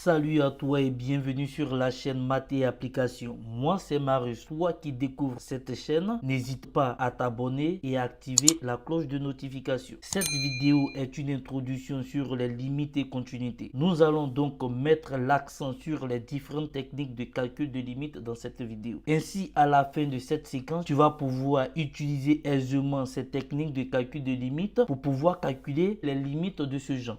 Salut à toi et bienvenue sur la chaîne Maths et Applications. Moi c'est Marius. Toi qui découvres cette chaîne, n'hésite pas à t'abonner et à activer la cloche de notification. Cette vidéo est une introduction sur les limites et continuités. Nous allons donc mettre l'accent sur les différentes techniques de calcul de limites dans cette vidéo. Ainsi, à la fin de cette séquence, tu vas pouvoir utiliser aisément ces techniques de calcul de limites pour pouvoir calculer les limites de ce genre.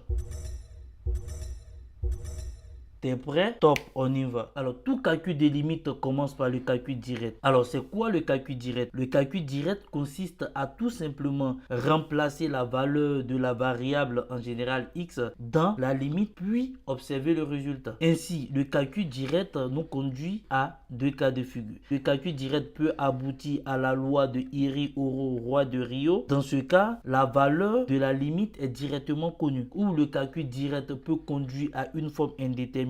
T'es prêt? Top, on y va. Alors, tout calcul des limites commence par le calcul direct. Alors, c'est quoi le calcul direct? Le calcul direct consiste à tout simplement remplacer la valeur de la variable, en général x, dans la limite, puis observer le résultat. Ainsi, le calcul direct nous conduit à deux cas de figure. Le calcul direct peut aboutir à la loi de Iri-Oro-Roi de Rio. Dans ce cas, la valeur de la limite est directement connue. Ou le calcul direct peut conduire à une forme indéterminée.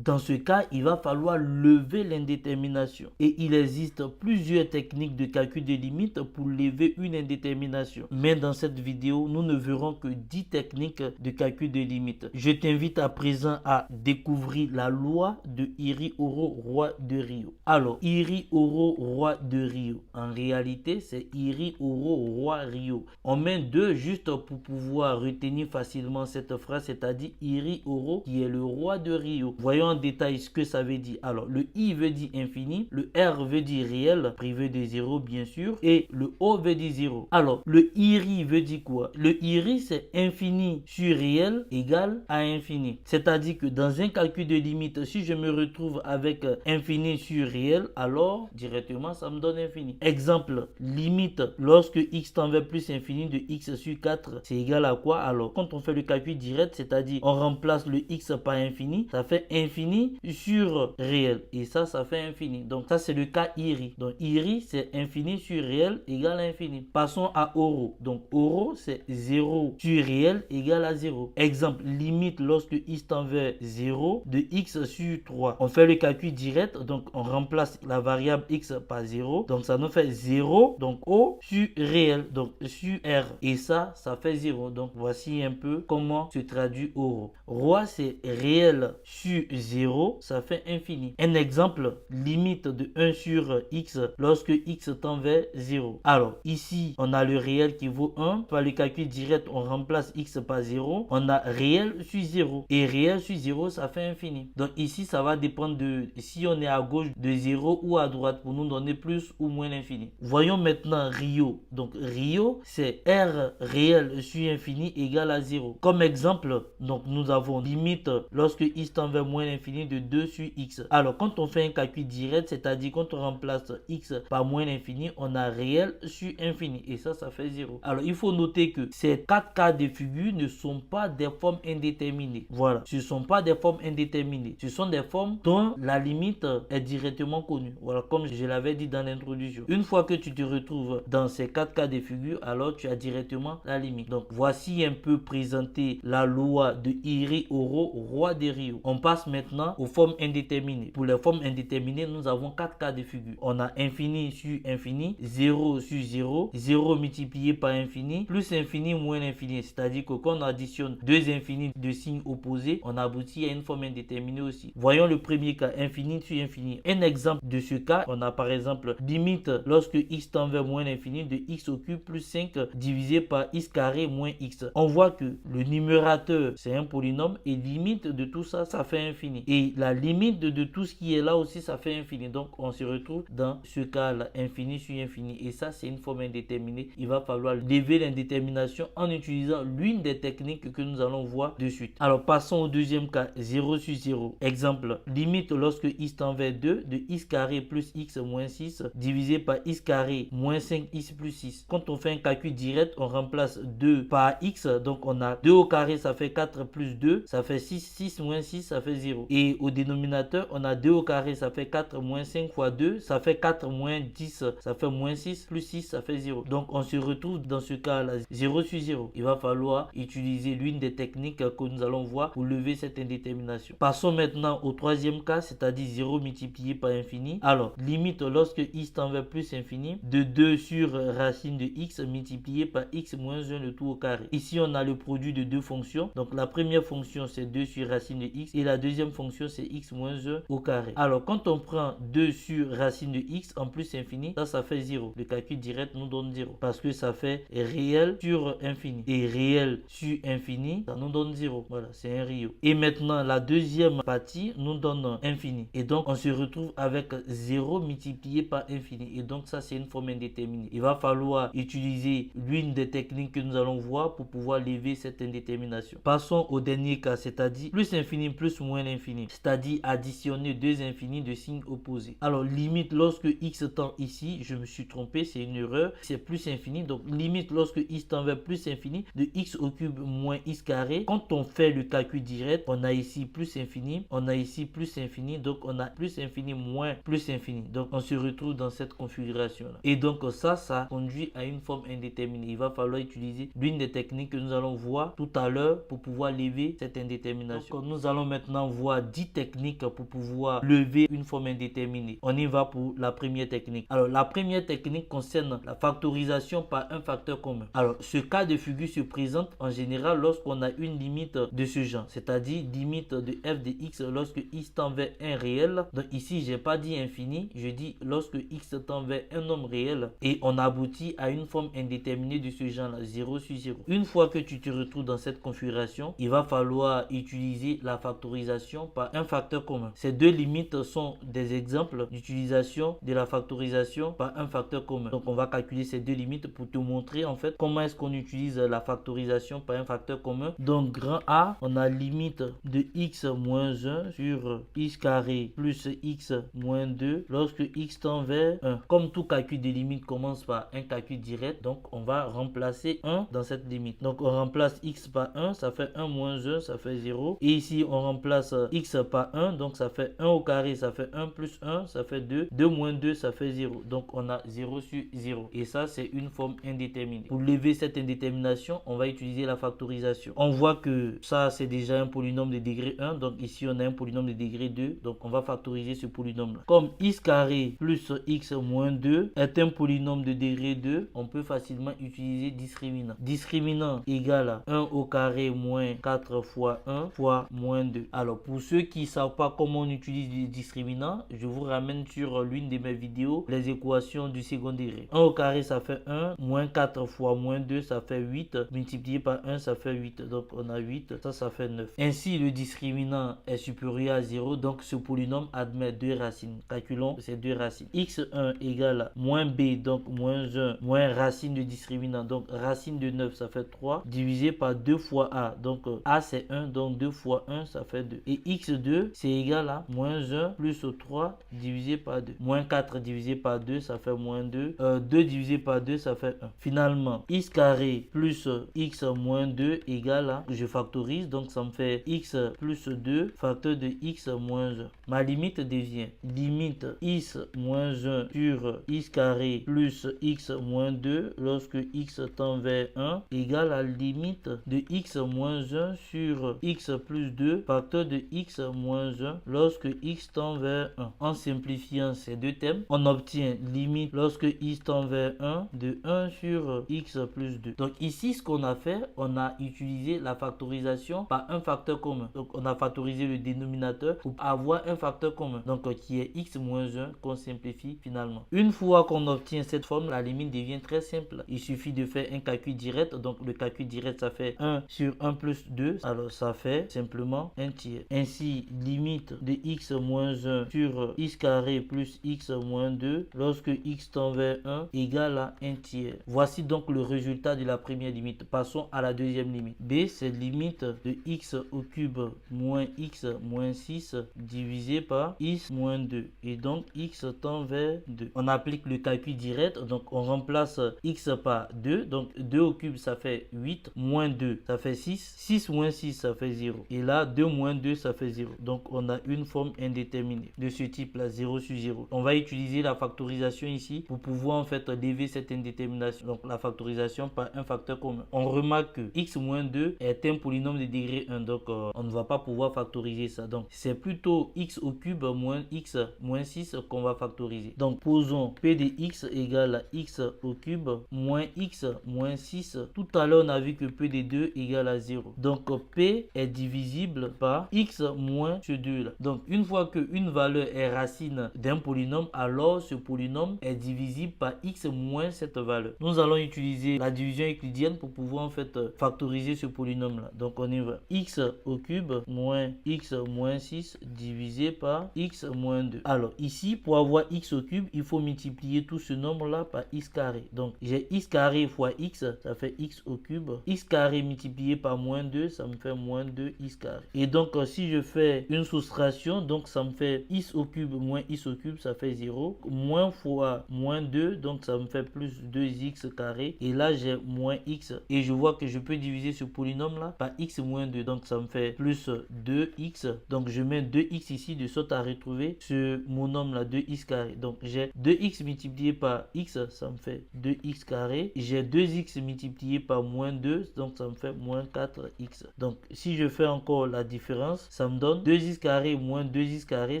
Dans ce cas, il va falloir lever l'indétermination. Et il existe plusieurs techniques de calcul de limites pour lever une indétermination. Mais dans cette vidéo, nous ne verrons que 10 techniques de calcul de limites. Je t'invite à présent à découvrir la loi de Iri-Oro-Roi de Rio. Alors, Iri-Oro-Roi de Rio. En réalité, c'est Iri-Oro-Roi Rio. On met deux juste pour pouvoir retenir facilement cette phrase, c'est-à-dire Iri-Oro qui est le roi de Rio. Voyons en détail ce que ça veut dire. Alors, le I veut dire infini, le R veut dire réel, privé de 0 bien sûr, et le O veut dire 0. Alors, le IRI veut dire quoi? Le IRI, c'est infini sur réel égale à infini. C'est-à-dire que dans un calcul de limite, si je me retrouve avec infini sur réel, alors directement, ça me donne infini. Exemple, limite, lorsque x tend vers plus infini de x sur 4, c'est égal à quoi? Alors, quand on fait le calcul direct, c'est-à-dire on remplace le x par infini, ça fait infini sur réel. Et ça fait infini. Donc, ça, c'est le cas IRI. Donc, IRI, c'est infini sur réel égale à infini. Passons à Oro. Donc, Oro, c'est 0 sur réel égale à 0. Exemple, limite lorsque x tend vers 0 de x sur 3. On fait le calcul direct. Donc, on remplace la variable x par 0. Donc, ça nous fait 0. Donc, O sur réel. Donc, sur R. Et ça fait 0. Donc, voici un peu comment se traduit Oro. Roi, c'est réel sur 0, ça fait infini. Un exemple, limite de 1 sur x lorsque x tend vers 0. Alors, ici, on a le réel qui vaut 1. Par le calcul direct, on remplace x par 0. On a réel sur 0. Et réel sur 0, ça fait infini. Donc ici, ça va dépendre de si on est à gauche de 0 ou à droite pour nous donner plus ou moins l'infini. Voyons maintenant Rio. Donc Rio, c'est R réel sur infini égale à 0. Comme exemple, donc nous avons limite lorsque x tend vers moins l'infini de 2 sur x. Alors, quand on fait un calcul direct, c'est-à-dire quand on remplace x par moins l'infini, on a réel sur infini. Et ça fait 0. Alors, il faut noter que ces 4 cas de figure ne sont pas des formes indéterminées. Voilà. Ce ne sont pas des formes indéterminées. Ce sont des formes dont la limite est directement connue. Voilà, comme je l'avais dit dans l'introduction. Une fois que tu te retrouves dans ces 4 cas de figure, alors tu as directement la limite. Donc, voici un peu présenté la loi de Iri-Oro, roi de Rio. On passe maintenant aux formes indéterminées. Pour les formes indéterminées, nous avons 4 cas de figure. On a infini sur infini, 0 sur 0, 0 multiplié par infini, plus infini moins l'infini. C'est-à-dire que quand on additionne deux infinis de signes opposés, on aboutit à une forme indéterminée aussi. Voyons le premier cas, infini sur infini. Un exemple de ce cas, on a par exemple limite lorsque x tend vers moins l'infini de x au cube plus 5 divisé par x carré moins x. On voit que le numérateur, c'est un polynôme et limite de tout ça fait infini. Et la limite de tout ce qui est là aussi, ça fait infini. Donc, on se retrouve dans ce cas-là, infini sur infini. Et ça, c'est une forme indéterminée. Il va falloir lever l'indétermination en utilisant l'une des techniques que nous allons voir de suite. Alors, passons au deuxième cas, 0 sur 0. Exemple, limite lorsque x tend vers 2 de x carré plus x moins 6 divisé par x carré moins 5x plus 6. Quand on fait un calcul direct, on remplace 2 par x. Donc, on a 2 au carré, ça fait 4 plus 2, ça fait 6. 6 moins 6, ça fait 0. Et au dénominateur, on a 2 au carré, ça fait 4 moins 5 fois 2, ça fait 4 moins 10, ça fait moins 6, plus 6, ça fait 0. Donc, on se retrouve dans ce cas-là, 0 sur 0. Il va falloir utiliser l'une des techniques que nous allons voir pour lever cette indétermination. Passons maintenant au troisième cas, c'est-à-dire 0 multiplié par infini. Alors, limite lorsque x tend vers plus infini, de 2 sur racine de x multiplié par x moins 1 le tout au carré. Ici, on a le produit de deux fonctions. Donc, la première fonction, c'est 2 sur racine de x et et la deuxième fonction c'est x moins 1 au carré. Alors quand on prend 2 sur racine de x en plus infini, ça fait 0. Le calcul direct nous donne 0 parce que ça fait réel sur infini. Et réel sur infini, ça nous donne 0. Voilà, c'est un Rio. Et maintenant, la deuxième partie nous donne infini. Et donc, on se retrouve avec 0 multiplié par infini. Et donc, ça, c'est une forme indéterminée. Il va falloir utiliser l'une des techniques que nous allons voir pour pouvoir lever cette indétermination. Passons au dernier cas, c'est-à-dire plus infini plus moins l'infini. C'est-à-dire additionner deux infinis de signes opposés. Alors, limite, lorsque x tend ici, je me suis trompé, c'est une erreur, c'est plus infini. Donc, limite, lorsque x tend vers plus infini, de x au cube moins x carré. Quand on fait le calcul direct, on a ici plus infini, on a ici plus infini, donc on a plus infini moins plus infini. Donc, on se retrouve dans cette configuration-là. Et donc, ça conduit à une forme indéterminée. Il va falloir utiliser l'une des techniques que nous allons voir tout à l'heure pour pouvoir lever cette indétermination. Donc, nous allons maintenant voir 10 techniques pour pouvoir lever une forme indéterminée. On y va pour la première technique. Alors, la première technique concerne la factorisation par un facteur commun. Alors, ce cas de figure se présente en général lorsqu'on a une limite de ce genre, c'est-à-dire limite de f de x lorsque x tend vers un réel. Donc ici, j'ai pas dit infini, je dis lorsque x tend vers un nombre réel et on aboutit à une forme indéterminée de ce genre-là, 0 sur 0. Une fois que tu te retrouves dans cette configuration, il va falloir utiliser la factorisation par un facteur commun. Ces deux limites sont des exemples d'utilisation de la factorisation par un facteur commun. Donc on va calculer ces deux limites pour te montrer en fait comment est-ce qu'on utilise la factorisation par un facteur commun. Donc grand A, on a limite de x moins 1 sur x carré plus x moins 2 lorsque x tend vers 1. Comme tout calcul de limite commence par un calcul direct, donc on va remplacer 1 dans cette limite. Donc on remplace x par 1, ça fait 1 moins 1, ça fait 0. Et ici on remplace x par 1, donc ça fait 1 au carré, ça fait 1 plus 1, ça fait 2. 2 moins 2, ça fait 0. Donc on a 0 sur 0. Et ça, c'est une forme indéterminée. Pour lever cette indétermination, on va utiliser la factorisation. On voit que ça, c'est déjà un polynôme de degré 1. Donc ici, on a un polynôme de degré 2. Donc on va factoriser ce polynôme-là. Comme x carré plus x moins 2 est un polynôme de degré 2, on peut facilement utiliser discriminant. Discriminant égale à 1 au carré moins 4 fois 1 fois moins 2. Alors pour ceux qui ne savent pas comment on utilise les discriminants, je vous ramène sur l'une de mes vidéos, les équations du second degré. 1 au carré, ça fait 1, moins 4 fois moins 2, ça fait 8, multiplié par 1, ça fait 8. Donc on a 8, ça fait 9. Ainsi, le discriminant est supérieur à 0, donc ce polynôme admet deux racines. Calculons ces deux racines. x1 égale à moins b, donc moins 1, moins racine de discriminant, donc racine de 9, ça fait 3, divisé par 2 fois a. Donc a c'est 1, donc 2 fois 1, ça fait 2. Et x2, c'est égal à moins 1 plus 3 divisé par 2. Moins 4 divisé par 2, ça fait moins 2. 2 divisé par 2, ça fait 1. Finalement, x carré plus x moins 2 égale à, je factorise, donc ça me fait x plus 2 facteur de x moins 1. Ma limite devient limite x moins 1 sur x carré plus x moins 2 lorsque x tend vers 1 égale à limite de x moins 1 sur x plus 2 facteur de x moins 1 lorsque x tend vers 1. En simplifiant ces deux termes, on obtient limite lorsque x tend vers 1 de 1 sur x plus 2. Donc ici, ce qu'on a fait, on a utilisé la factorisation par un facteur commun. Donc on a factorisé le dénominateur pour avoir un facteur commun, donc qui est x moins 1 qu'on simplifie finalement. Une fois qu'on obtient cette forme, la limite devient très simple. Il suffit de faire un calcul direct. Donc le calcul direct, ça fait 1 sur 1 plus 2. Alors ça fait simplement un tiers. Ainsi, limite de x moins 1 sur x carré plus x moins 2 lorsque x tend vers 1 égale à 1 tiers. Voici donc le résultat de la première limite. Passons à la deuxième limite. B, c'est limite de x au cube moins x moins 6 divisé par x moins 2. Et donc x tend vers 2. On applique le calcul direct. Donc on remplace x par 2. Donc 2 au cube, ça fait 8. Moins 2, ça fait 6. 6 moins 6, ça fait 0. Et là, 2 moins 2, ça fait 0. Donc on a une forme indéterminée de ce type-là, 0 sur 0. On va utiliser la factorisation ici pour pouvoir en fait lever cette indétermination. Donc la factorisation par un facteur commun. On remarque que x moins 2 est un polynôme de degré 1. Donc on ne va pas pouvoir factoriser ça. Donc c'est plutôt x au cube moins x moins 6 qu'on va factoriser. Donc posons p de x égale à x au cube moins x moins 6. Tout à l'heure on a vu que p de 2 égale à 0. Donc p est divisible par par x moins ce 2 là. Donc une fois qu'une valeur est racine d'un polynôme, alors ce polynôme est divisible par x moins cette valeur. Nous allons utiliser la division euclidienne pour pouvoir en fait factoriser ce polynôme là. Donc on y va. X au cube moins x moins 6 divisé par x moins 2. Alors ici, pour avoir x au cube, il faut multiplier tout ce nombre là par x carré. Donc j'ai x carré fois x, ça fait x au cube. X carré multiplié par moins 2, ça me fait moins 2x carré. Et donc si je fais une soustraction, donc ça me fait x au cube moins x au cube, ça fait 0. Moins fois moins 2, donc ça me fait plus 2x carré. Et là j'ai moins x. Et je vois que je peux diviser ce polynôme là par x moins 2. Donc ça me fait plus 2x. Donc je mets 2x ici de sorte à retrouver ce monôme là, 2x carré. Donc j'ai 2x multiplié par x, ça me fait 2x carré. J'ai 2x multiplié par moins 2, donc ça me fait moins 4x. Donc si je fais encore la différence, ça me donne 2x carré moins 2x carré,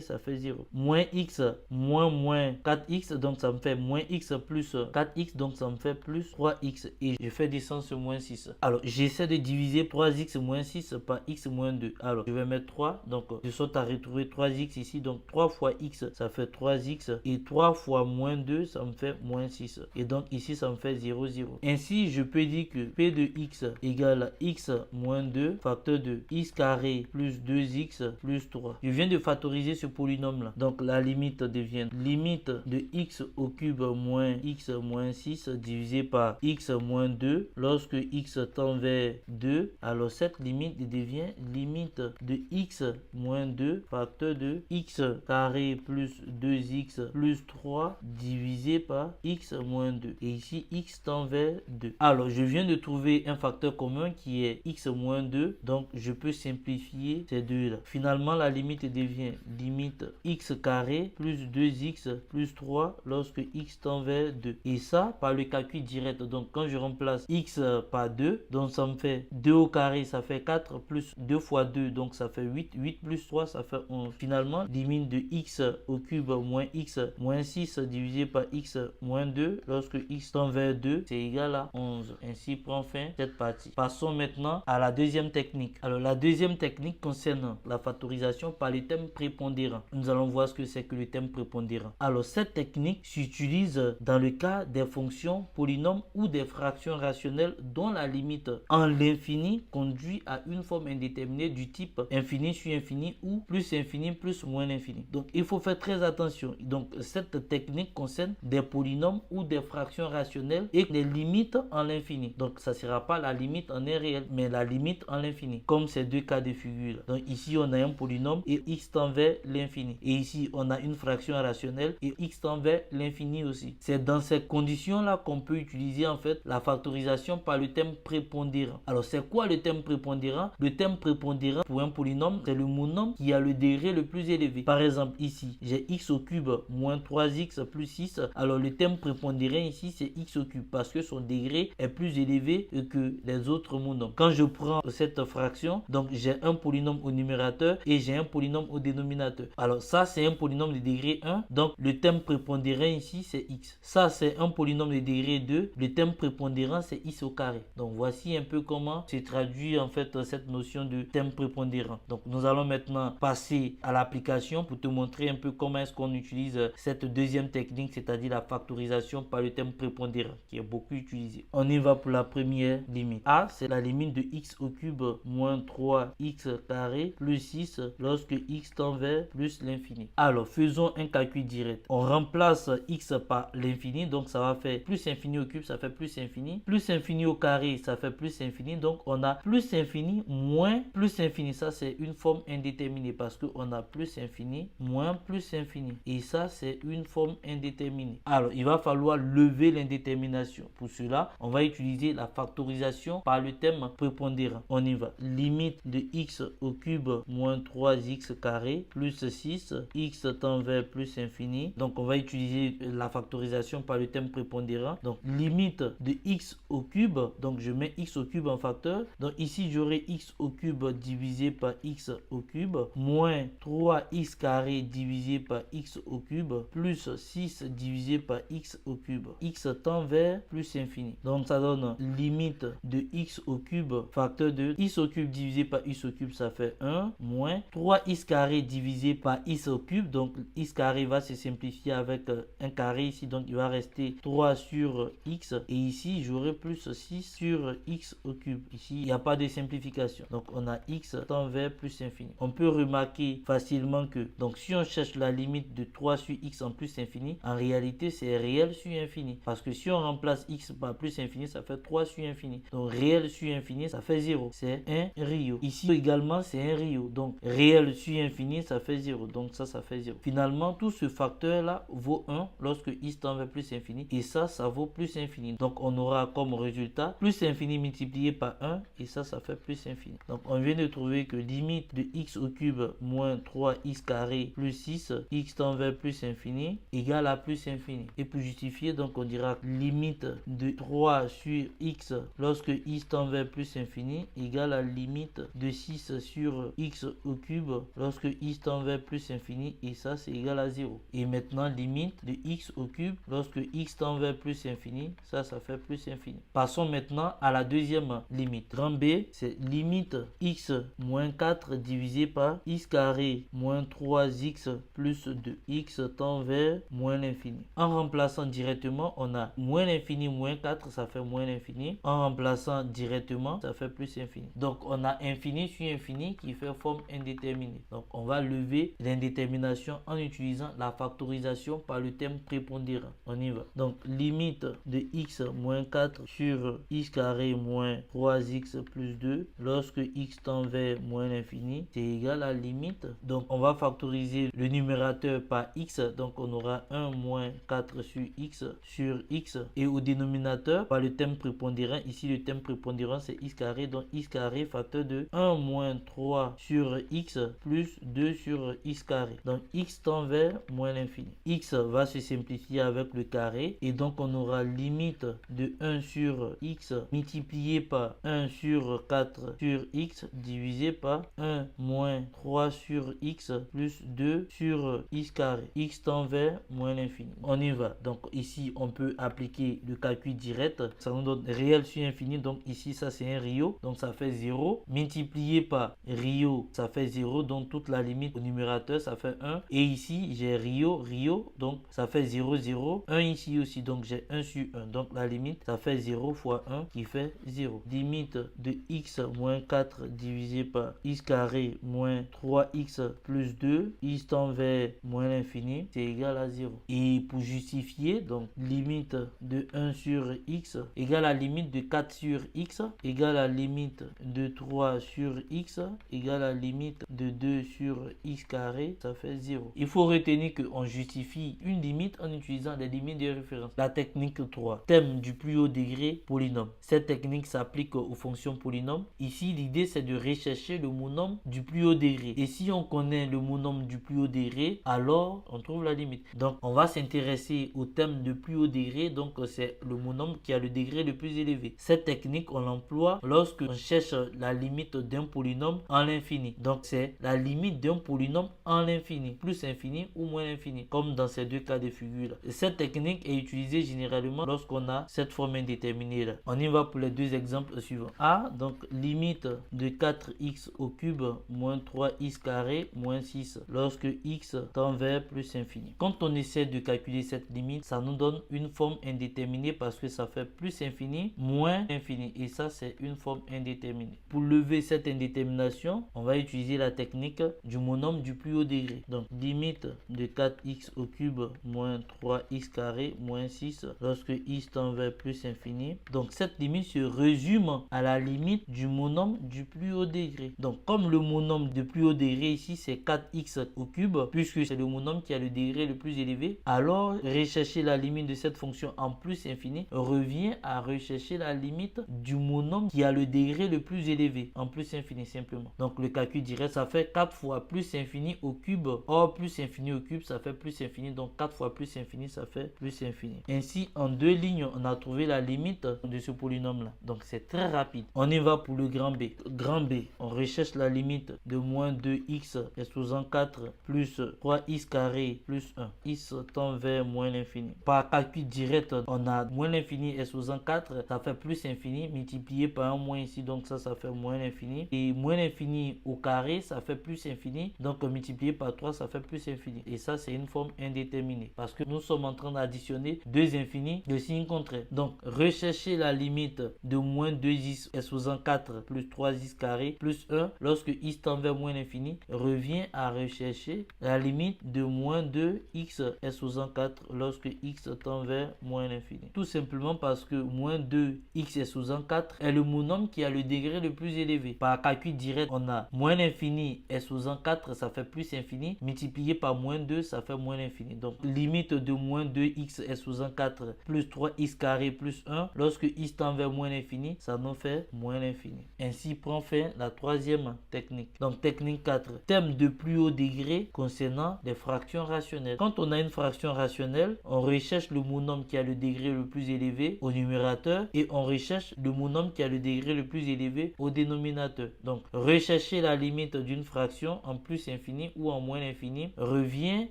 ça fait 0. Moins x moins 4x, donc ça me fait moins x plus 4x, donc ça me fait plus 3x. Et je fais descendre ce moins 6. Alors j'essaie de diviser 3x moins 6 par x moins 2. Alors je vais mettre 3, donc de sorte à retrouver 3x ici. Donc 3 fois x, ça fait 3x. Et 3 fois moins 2, ça me fait moins 6. Et donc ici, ça me fait 0, 0. Ainsi, je peux dire que P de x égale à x moins 2, facteur de x carré plus 2x plus 3. Je viens de factoriser ce polynôme-là. Donc la limite devient limite de x au cube moins x moins 6 divisé par x moins 2 lorsque x tend vers 2. Alors cette limite devient limite de x moins 2 facteur de x carré plus 2x plus 3 divisé par x moins 2. Et ici, x tend vers 2. Alors, je viens de trouver un facteur commun qui est x moins 2. Donc, je peux simplifier ces deux-là. Finalement, la limite devient limite x carré plus 2x plus 3 lorsque x tend vers 2. Et ça, par le calcul direct. Donc, quand je remplace x par 2, donc ça me fait 2 au carré, ça fait 4 plus 2 fois 2, donc ça fait 8. 8 plus 3, ça fait 11. Finalement, limite de x au cube moins x moins 6 divisé par x moins 2 lorsque x tend vers 2, c'est égal à 11. Ainsi prend fin cette partie. Passons maintenant à la deuxième technique. Alors la deuxième technique concerne la factorisation par le thème prépondérant. Nous allons voir ce que c'est que le thème prépondérant. Alors cette technique s'utilise dans le cas des fonctions polynômes ou des fractions rationnelles dont la limite en l'infini conduit à une forme indéterminée du type infini sur infini ou plus infini plus moins infini. Donc il faut faire très attention. Donc cette technique concerne des polynômes ou des fractions rationnelles et les limites en l'infini. Donc ça ne sera pas la limite en un réel, mais la limite en l'infini, comme ces deux cas de figure. Donc ici on a un polynôme et x tend vers l'infini. Et ici on a une fraction rationnelle et x tend vers l'infini aussi. C'est dans ces conditions-là qu'on peut utiliser en fait la factorisation par le thème prépondérant. Alors c'est quoi le thème prépondérant? Le thème prépondérant pour un polynôme, c'est le monôme qui a le degré le plus élevé. Par exemple ici, j'ai x au cube moins 3x plus 6. Alors le thème prépondérant ici, c'est x au cube parce que son degré est plus élevé que les autres monômes. Quand je prends cette fraction, donc j'ai un polynôme au numérateur et j'ai un polynôme au dénominateur. Alors ça, c'est un polynôme de degré 1. Donc le thème prépondérant ici, c'est x. Ça, c'est un polynôme de degré 2. Le thème prépondérant, c'est x au carré. Donc voici un peu comment se traduit en fait cette notion de thème prépondérant. Donc nous allons maintenant passer à l'application pour te montrer un peu comment est-ce qu'on utilise cette deuxième technique, c'est-à-dire la factorisation par le thème prépondérant qui est beaucoup utilisé. On y va pour la première limite. A, c'est la limite de x au cube moins 3x carré plus 6 lorsque x tend vers plus l'infini. Alors faisons un calcul direct. On remplace x par l'infini, donc ça va faire plus infini au cube, ça fait plus infini. Plus infini au carré, ça fait plus infini. Donc on a plus infini moins plus infini. Ça c'est une forme indéterminée parce qu'on a plus infini moins plus infini. Et ça c'est une forme indéterminée. Alors il va falloir lever l'indétermination. Pour cela, on va utiliser la factorisation par le thème prépondérant. On y va. Limite de x au cube moins 3x carré plus 6. X tend vers plus infini. Donc on va utiliser la factorisation par le thème prépondérant. Donc limite de x au cube. Donc je mets x au cube en facteur. Donc ici j'aurai x au cube divisé par x au cube moins 3x carré divisé par x au cube plus 6 divisé par x au cube. X tend vers plus infini. Donc ça donne limite de x au cube facteur de x au cube divisé par x au cube, ça ça fait 1 moins 3x carré divisé par x au cube. Donc x carré va se simplifier avec un carré ici. Donc il va rester 3 sur x. Et ici, j'aurai plus 6 sur x au cube. Ici, il n'y a pas de simplification. Donc on a x tend vers plus infini. On peut remarquer facilement que, donc si on cherche la limite de 3 sur x en plus infini, en réalité c'est réel sur infini. Parce que si on remplace x par plus infini, ça fait 3 sur infini. Donc réel sur infini, ça fait 0. C'est un Rio. Ici également, c'est un Rio. Donc réel sur infini, ça fait 0. Donc ça fait 0. Finalement, tout ce facteur-là vaut 1 lorsque x tend vers plus infini. Et ça vaut plus infini. Donc on aura comme résultat plus infini multiplié par 1. Et ça fait plus infini. Donc on vient de trouver que limite de x au cube moins 3x carré plus 6, x tend vers plus infini, égale à plus infini. Et pour justifier, donc on dira limite de 3 sur x lorsque x tend vers plus infini égale à limite de 6 sur x au cube lorsque x tend vers plus infini, et ça c'est égal à 0. Et maintenant limite de x au cube lorsque x tend vers plus infini, ça fait plus infini. Passons maintenant à la deuxième limite. Grand B, c'est limite x moins 4 divisé par x carré moins 3x plus 2. X tend vers moins l'infini. En remplaçant directement, on a moins l'infini moins 4, ça fait moins l'infini. En remplaçant directement, ça fait plus infini. Donc on a infini sur infini qui fait forme indéterminée. Donc on va lever l'indétermination en utilisant la factorisation par le terme prépondérant. On y va. Donc limite de x moins 4 sur x carré moins 3x plus 2 lorsque x tend vers moins l'infini, c'est égal à limite. Donc on va factoriser le numérateur par x. Donc on aura 1 moins 4 sur x. Et au dénominateur, par le terme prépondérant, ici le terme prépondérant c'est x carré. Donc x carré facteur de 1 moins 3 sur x plus 2 sur x carré. Donc x tend vers moins l'infini. X va se simplifier avec le carré. Et donc on aura limite de 1 sur x multiplié par 1 sur 4 sur x divisé par 1 moins 3 sur x plus 2 sur x carré. X tend vers moins l'infini. On y va. Donc ici on peut appliquer le calcul direct. Ça nous donne réel sur infini. Donc ici ça c'est un Rio. Donc ça fait 0. Multiplié par Rio, ça fait 0. Donc toute la limite au numérateur, ça fait 1. Et ici j'ai Rio. Donc ça fait 0, 0. 1 ici aussi. Donc j'ai 1 sur 1. Donc la limite, ça fait 0 fois 1 qui fait 0. Limite de x moins 4 divisé par x carré moins 3x plus 2. X tend vers moins l'infini, c'est égal à 0. Et pour justifier, donc limite de 1 sur x égale à limite de 4 sur x égale à limite de 3 sur x égale à limite de 2 sur x carré, ça fait 0. Il faut retenir qu'on justifie une limite en utilisant des limites de référence. La technique 3, thème du plus haut degré, polynôme. Cette technique s'applique aux fonctions polynômes. Ici, l'idée c'est de rechercher le monôme du plus haut degré. Et si on connaît le monôme du plus haut degré, alors on trouve la limite. Donc on va s'intéresser au thème de plus haut degré. Donc c'est le monôme qui a le degré le plus élevé. Cette technique on l'emploie lorsque on cherche la limite d'un polynôme en l'infini. Donc c'est la limite d'un polynôme en l'infini, plus infini ou moins infini, comme dans ces deux cas de figure là. Cette technique est utilisée généralement lorsqu'on a cette forme indéterminée là. On y va pour les deux exemples suivants. A, donc limite de 4x au cube moins 3x carré moins 6 lorsque x tend vers plus infini. Quand on essaie de calculer cette limite, ça nous donne une forme indéterminée parce que ça fait plus infini moins infini, et ça c'est une forme indéterminée. Pour lever cette indétermination, on va utiliser la technique du monôme du plus haut degré. Donc limite de 4x au cube moins 3x carré moins 6 lorsque x tend vers plus infini. Donc cette limite se résume à la limite du monôme du plus haut degré. Donc comme le monôme du plus haut degré ici c'est 4x au cube, puisque c'est le monôme qui a le degré le plus élevé, alors rechercher la limite de cette fonction en plus infini revient à rechercher la limite du monôme qui a le degré le plus élevé en plus infini simplement. Donc le calcul direct, ça fait 4 fois plus infini au cube. Or plus infini au cube, ça fait plus infini. Donc 4 fois plus infini, ça fait plus infini. Ainsi, en deux lignes, on a trouvé la limite de ce polynôme là. Donc c'est très rapide. On y va pour le grand B. Grand B, on recherche la limite de moins 2x exposant 4 plus 3x carré plus 1. X tend vers moins l'infini. Par calcul direct, on a moins l'infini exposant 4, ça fait plus infini multiplié par un moins ici. Donc ça fait moins l'infini. Et moins moins l'infini au carré, ça fait plus infini. Donc multiplié par 3, ça fait plus infini. Et ça, c'est une forme indéterminée. Parce que nous sommes en train d'additionner deux infinis de signe contraire. Donc rechercher la limite de moins 2x est sous 4 plus 3x carré plus 1 lorsque x tend vers moins l'infini revient à rechercher la limite de moins 2x est sous 4 lorsque x tend vers moins l'infini. Tout simplement parce que moins 2x est sous 4 est le monome qui a le degré le plus élevé. Par calcul direct, on a moins l'infini est sous 4, ça fait plus infini, multiplié par moins 2, ça fait moins l'infini. Donc limite de moins 2x est sous 4 plus 3x carré plus 1 lorsque x tend vers moins l'infini, ça nous fait moins l'infini. Ainsi prend fin la troisième technique. Donc technique 4, thème de plus haut degré concernant les fractions rationnelles. Quand on a une fraction rationnelle, on recherche le monome qui a le degré le plus élevé au numérateur et on recherche le monome qui a le degré le plus élevé au dénominateur. Donc rechercher la limite d'une fraction en plus infini ou en moins infini revient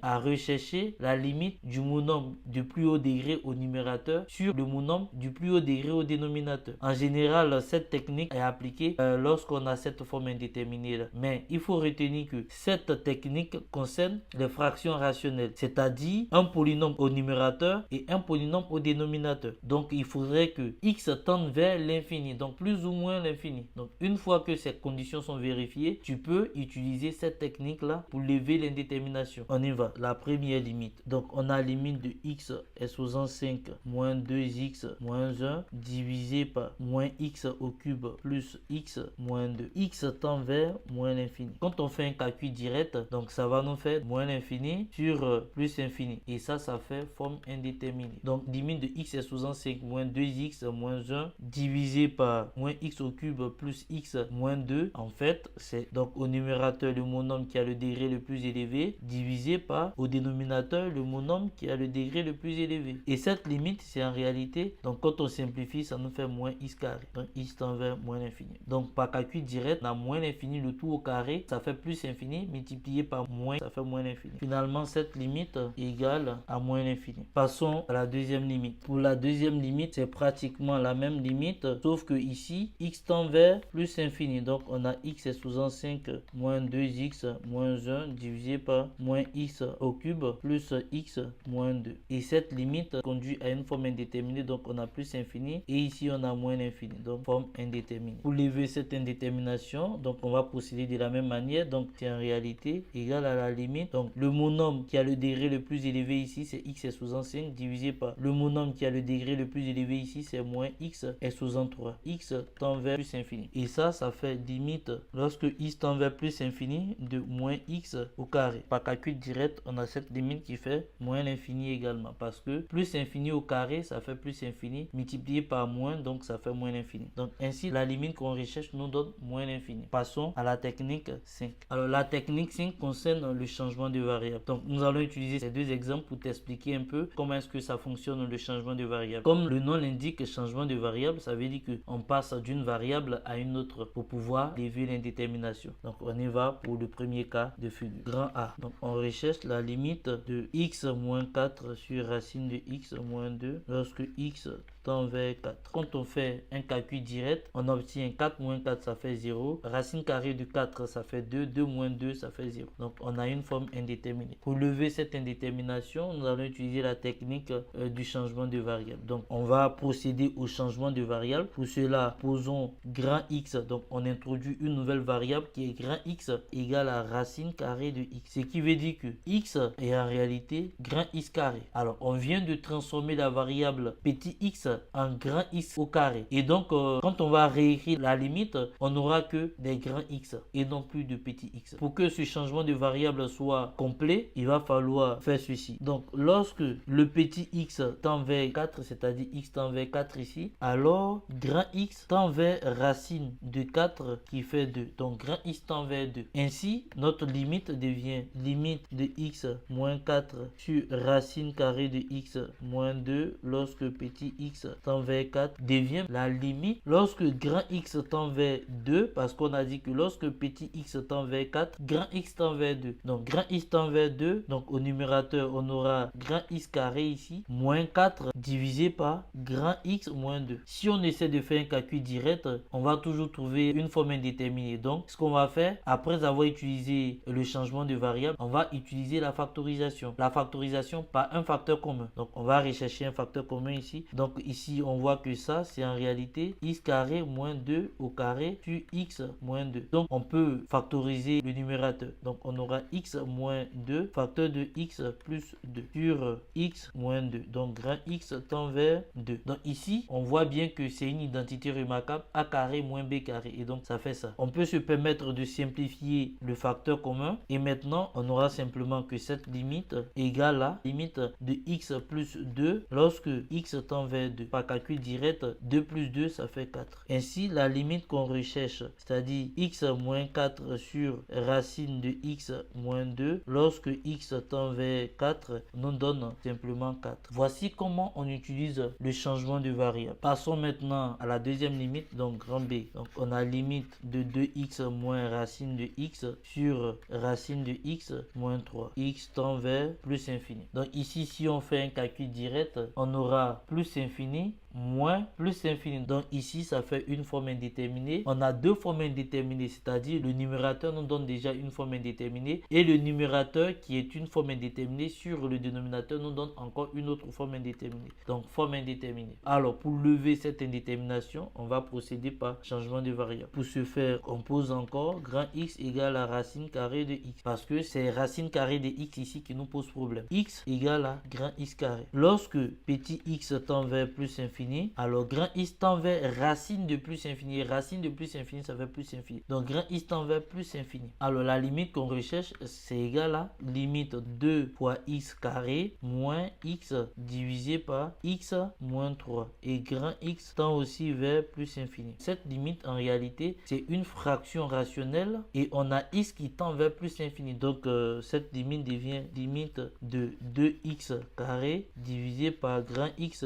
à rechercher la limite du monome du plus haut degré au numérateur sur le monome du plus haut degré au dénominateur. En général, cette technique est appliquée lorsqu'on a cette forme indéterminée là. Mais il faut retenir que cette technique concerne les fractions rationnelles, c'est-à-dire un polynôme au numérateur et un polynôme au dénominateur. Donc il faudrait que x tende vers l'infini, donc plus ou moins l'infini. Donc une fois que ces conditions sont vérifiées, tu peux utiliser cette technique là pour lever l'indétermination. On y va. La première limite. Donc on a limite de x est sous 5 moins 2x moins 1 divisé par moins x au cube plus x moins 2. X tend vers moins l'infini. Quand on fait un calcul direct, donc ça va nous faire moins l'infini sur plus infini. Et ça fait forme indéterminée. Donc limite de x est sous 5 moins 2x moins 1 divisé par moins x au cube plus x moins 2. En fait, c'est donc au numérateur le monome qui a le degré le plus élevé divisé par au dénominateur le monome qui a le degré le plus élevé. Et cette limite, c'est en réalité, donc quand on simplifie, ça nous fait moins x carré. Donc x tend vers moins l'infini. Donc par calcul direct, on a moins l'infini, le tout au carré, ça fait plus infini, multiplié par moins, ça fait moins l'infini. Finalement, cette limite est égale à moins l'infini. Passons à la deuxième limite. Pour la deuxième limite, c'est pratiquement la même limite, sauf que ici, x tend vers plus infini. Donc on a x est sous 5 moins 2x moins 1 divisé par moins x au cube plus x moins 2. Et cette limite conduit à une forme indéterminée, donc on a plus infini et ici on a moins l'infini, donc forme indéterminée. Pour lever cette indétermination, donc on va procéder de la même manière, donc c'est en réalité égal à la limite. Donc le monome qui a le degré le plus élevé ici c'est x est sous 5 divisé par le monome qui a le degré le plus élevé ici c'est moins x est sous 3. X tend vers plus infini. Et ça fait limite lorsque x tend vers plus infini de moins x au carré. Par calcul direct, on a cette limite qui fait moins l'infini également parce que plus infini au carré, ça fait plus infini multiplié par moins, donc ça fait moins l'infini. Donc ainsi, la limite qu'on recherche nous donne moins l'infini. Passons à la technique 5. Alors la technique 5 concerne le changement de variable. Donc nous allons utiliser ces deux exemples pour t'expliquer un peu comment est-ce que ça fonctionne le changement de variable. Comme le nom l'indique, changement de variable, ça veut dire qu'on passe d'une variable à une autre pour pouvoir lever l'indétermination. Donc on y va pour le premier cas de figure. Grand A. Donc on recherche la limite de x moins 4 sur racine de x moins 2 lorsque x tend vers 4. Quand on fait un calcul direct, on obtient 4 moins 4, ça fait 0. Racine carrée de 4, ça fait 2. 2 moins 2, ça fait 0. Donc, on a une forme indéterminée. Pour lever cette indétermination, nous allons utiliser la technique du changement de variable. Donc, on va procéder au changement de variable. Pour cela, posons grand X. Donc, on introduit une nouvelle variable qui est grand X égale à racine carrée de X. Ce qui veut dire que X est en réalité grand X carré. Alors, on vient de transformer la variable petit x en grand x au carré. Et donc, quand on va réécrire la limite, on n'aura que des grands x et non plus de petits x. Pour que ce changement de variable soit complet, il va falloir faire ceci. Donc, lorsque le petit x tend vers 4, c'est-à-dire x tend vers 4 ici, alors grand x tend vers racine de 4 qui fait 2. Donc, grand x tend vers 2. Ainsi, notre limite devient limite de x moins 4 sur racine carrée de x moins 2 lorsque petit x tend vers 4 devient la limite lorsque grand x tend vers 2, parce qu'on a dit que lorsque petit x tend vers 4, grand x tend vers 2. Donc grand x tend vers 2, donc au numérateur on aura grand x carré ici, moins 4 divisé par grand x moins 2. Si on essaie de faire un calcul direct, on va toujours trouver une forme indéterminée indéterminé. Donc, ce qu'on va faire, après avoir utilisé le changement de variable, on va utiliser la factorisation. La factorisation par un facteur commun. Donc, on va rechercher un facteur commun ici. Donc, ici, on voit que ça, c'est en réalité x carré moins 2 au carré sur x moins 2. Donc, on peut factoriser le numérateur. Donc, on aura x moins 2 facteur de x plus 2 sur x moins 2. Donc, grand x tend vers 2. Donc, ici, on voit bien que c'est une identité remarquable, a carré moins b carré. Et donc, ça fait ça. On peut se permettre de simplifier le facteur commun. Et maintenant, on aura simplement que cette limite égale à limite de x plus 2 lorsque x tend vers 2. Par calcul direct, 2 plus 2, ça fait 4. Ainsi, la limite qu'on recherche, c'est-à-dire x moins 4 sur racine de x moins 2, lorsque x tend vers 4, nous donne simplement 4. Voici comment on utilise le changement de variable. Passons maintenant à la deuxième limite, donc grand B. Donc, on a limite de 2x moins racine de x sur racine de x moins 3. X tend vers plus infini. Donc ici, si on fait un calcul direct, on aura plus infini moins plus infini. Donc ici, ça fait une forme indéterminée. On a deux formes indéterminées, c'est-à-dire le numérateur nous donne déjà une forme indéterminée et le numérateur qui est une forme indéterminée sur le dénominateur nous donne encore une autre forme indéterminée. Donc forme indéterminée. Alors pour lever cette indétermination, on va procéder par changement de variable. Pour ce faire, on pose encore grand x égale à racine carrée de x parce que c'est racine carrée de x ici qui nous pose problème. X égale à grand x carré. Lorsque petit x tend vers plus infini, alors grand x tend vers racine de plus infini. Racine de plus infini, ça fait plus infini. Donc grand x tend vers plus infini. Alors la limite qu'on recherche, c'est égal à limite 2 fois x carré moins x divisé par x moins 3. Et grand x tend aussi vers plus infini. Cette limite, en réalité, c'est une fraction rationnelle et on a x qui tend vers plus infini. Donc cette limite devient limite de 2x carré divisé par grand x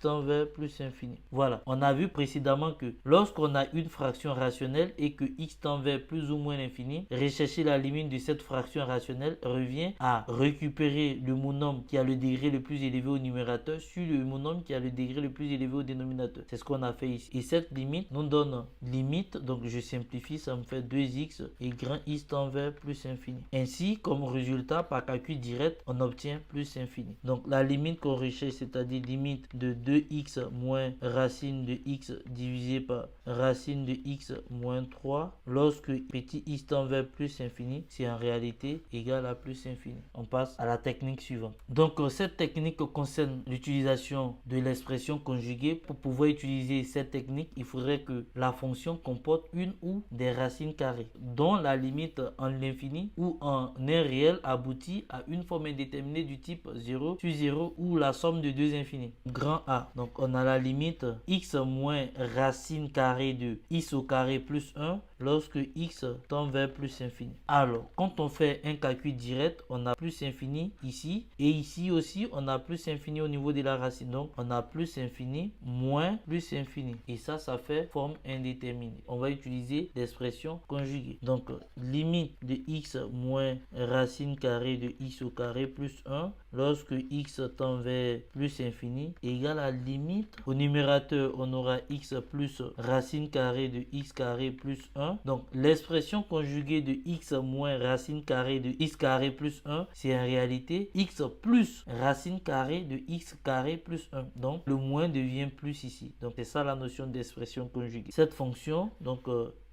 tend vers plus infini. Voilà, on a vu précédemment que lorsqu'on a une fraction rationnelle et que x tend vers plus ou moins l'infini, rechercher la limite de cette fraction rationnelle revient à récupérer le monome qui a le degré le plus élevé au numérateur sur le monome qui a le degré le plus élevé au dénominateur. C'est ce qu'on a fait ici. Et cette limite nous donne limite, donc je simplifie, ça me fait 2x et grand x tend vers plus infini. Ainsi, comme résultat, par calcul direct, on obtient plus infini. Donc la limite qu'on recherche, c'est-à-dire limite de 2x moins racine de x divisé par racine de x moins 3 lorsque petit x tend vers plus infini, c'est en réalité égal à plus infini. On passe à la technique suivante. Donc cette technique concerne l'utilisation de l'expression conjuguée. Pour pouvoir utiliser cette technique, il faudrait que la fonction comporte une ou des racines carrées dont la limite en l'infini ou en un réel aboutit à une forme indéterminée du type 0 sur 0 ou la somme de deux infinis. Grand A. Donc on a la limite x moins racine carrée de x au carré plus 1 lorsque x tend vers plus infini. Alors quand on fait un calcul direct, on a plus infini ici et ici aussi on a plus infini au niveau de la racine. Donc on a plus infini moins plus infini et ça fait forme indéterminée. On va utiliser l'expression conjuguée. Donc limite de x moins racine carrée de x au carré plus 1 lorsque x tend vers plus infini égale à limite. Au numérateur, on aura x plus racine carrée de x carré plus 1. Donc l'expression conjuguée de x moins racine carrée de x carré plus 1, c'est en réalité x plus racine carrée de x carré plus 1. Donc le moins devient plus ici. Donc c'est ça la notion d'expression conjuguée. Cette fonction, donc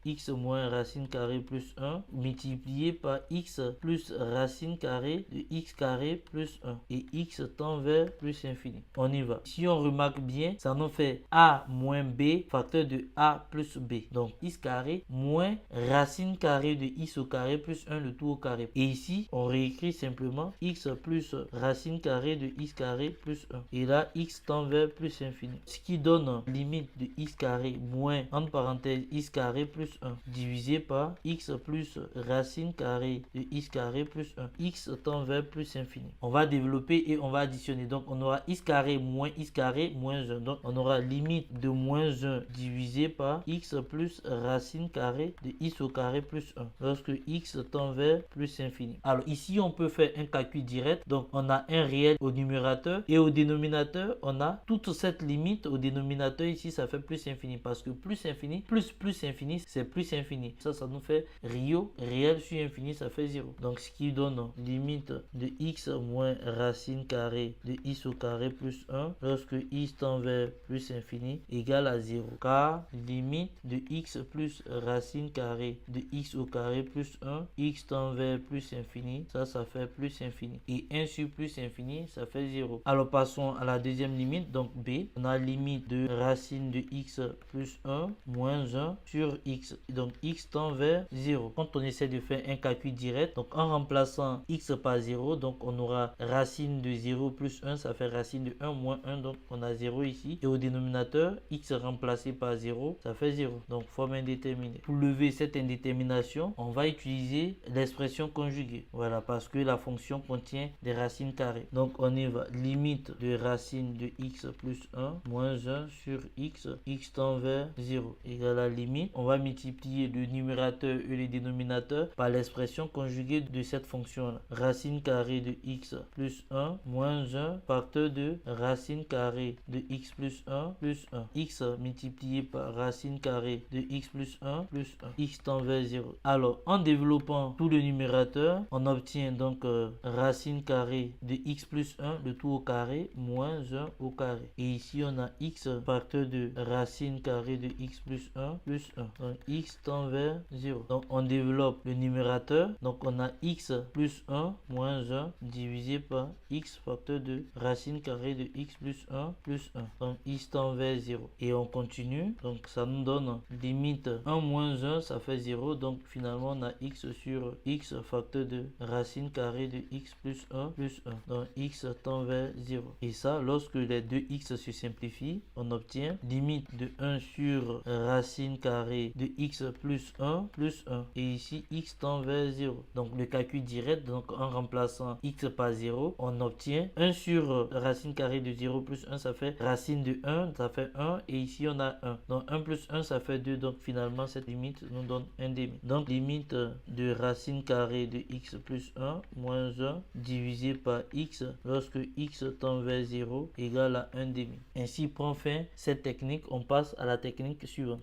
x moins racine carrée plus 1 multiplié par x plus racine carrée de x carré plus 1 et x tend vers plus infini. On y va. Si on remarque bien, ça nous fait a moins b facteur de a plus b. Donc x carré moins racine carrée de x au carré plus 1 le tout au carré. Et ici, on réécrit simplement x plus racine carrée de x carré plus 1. Et là, x tend vers plus infini. Ce qui donne limite de x carré moins, entre parenthèses, x carré plus 1 divisé par x plus racine carrée de x carré plus 1. X tend vers plus infini. On va développer et on va additionner. Donc on aura x carré moins 1. Donc on aura limite de moins 1 divisé par x plus racine carrée de x au carré plus 1 lorsque x tend vers plus infini. Alors ici on peut faire un calcul direct. Donc on a un réel au numérateur et au dénominateur on a toute cette limite au dénominateur ici ça fait plus infini parce que plus infini plus infini c'est c'est plus infini. Ça nous fait Rio, réel sur infini, ça fait 0. Donc ce qui donne limite de x moins racine carrée de x au carré plus 1 lorsque x tend vers plus infini égale à 0. Car limite de x plus racine carrée de x au carré plus 1, x tend vers plus infini, ça fait plus infini. Et 1 sur plus infini, ça fait 0. Alors passons à la deuxième limite, donc b. On a limite de racine de x plus 1 moins 1 sur x. Donc x tend vers 0. Quand on essaie de faire un calcul direct, donc en remplaçant x par 0, donc on aura racine de 0 plus 1, ça fait racine de 1 moins 1, donc on a 0 ici. Et au dénominateur, x remplacé par 0, ça fait 0. Donc forme indéterminée. Pour lever cette indétermination, on va utiliser l'expression conjuguée. Voilà, parce que la fonction contient des racines carrées. Donc on y va. Limite de racine de x plus 1 moins 1 sur x, x tend vers 0 égale à la limite. On va multiplier le numérateur et le dénominateur par l'expression conjuguée de cette fonction-là. Racine carrée de x plus 1 moins 1 facteur de racine carrée de x plus 1 plus 1. X multiplié par racine carrée de x plus 1 plus 1. X tend vers 0. Alors, en développant tout le numérateur, on obtient donc racine carrée de x plus 1, le tout au carré, moins 1 au carré. Et ici, on a x facteur de racine carrée de x plus 1 plus 1. Donc, x tend vers 0. Donc, on développe le numérateur. Donc, on a x plus 1 moins 1 divisé par x facteur de racine carrée de x plus 1 plus 1. Donc, x tend vers 0. Et on continue. Donc, ça nous donne limite 1 moins 1, ça fait 0. Donc, finalement, on a x sur x facteur de racine carrée de x plus 1 plus 1. Donc, x tend vers 0. Et ça, lorsque les deux x se simplifient, on obtient limite de 1 sur racine carrée de x plus 1 plus 1. Et ici, x tend vers 0. Donc, le calcul direct, donc en remplaçant x par 0, on obtient 1 sur racine carrée de 0 plus 1, ça fait racine de 1, ça fait 1. Et ici, on a 1. Donc, 1 plus 1, ça fait 2. Donc, finalement, cette limite nous donne 1 demi. Donc, limite de racine carrée de x plus 1 moins 1 divisé par x lorsque x tend vers 0 égale à 1 demi. Ainsi prend fin cette technique. On passe à la technique suivante.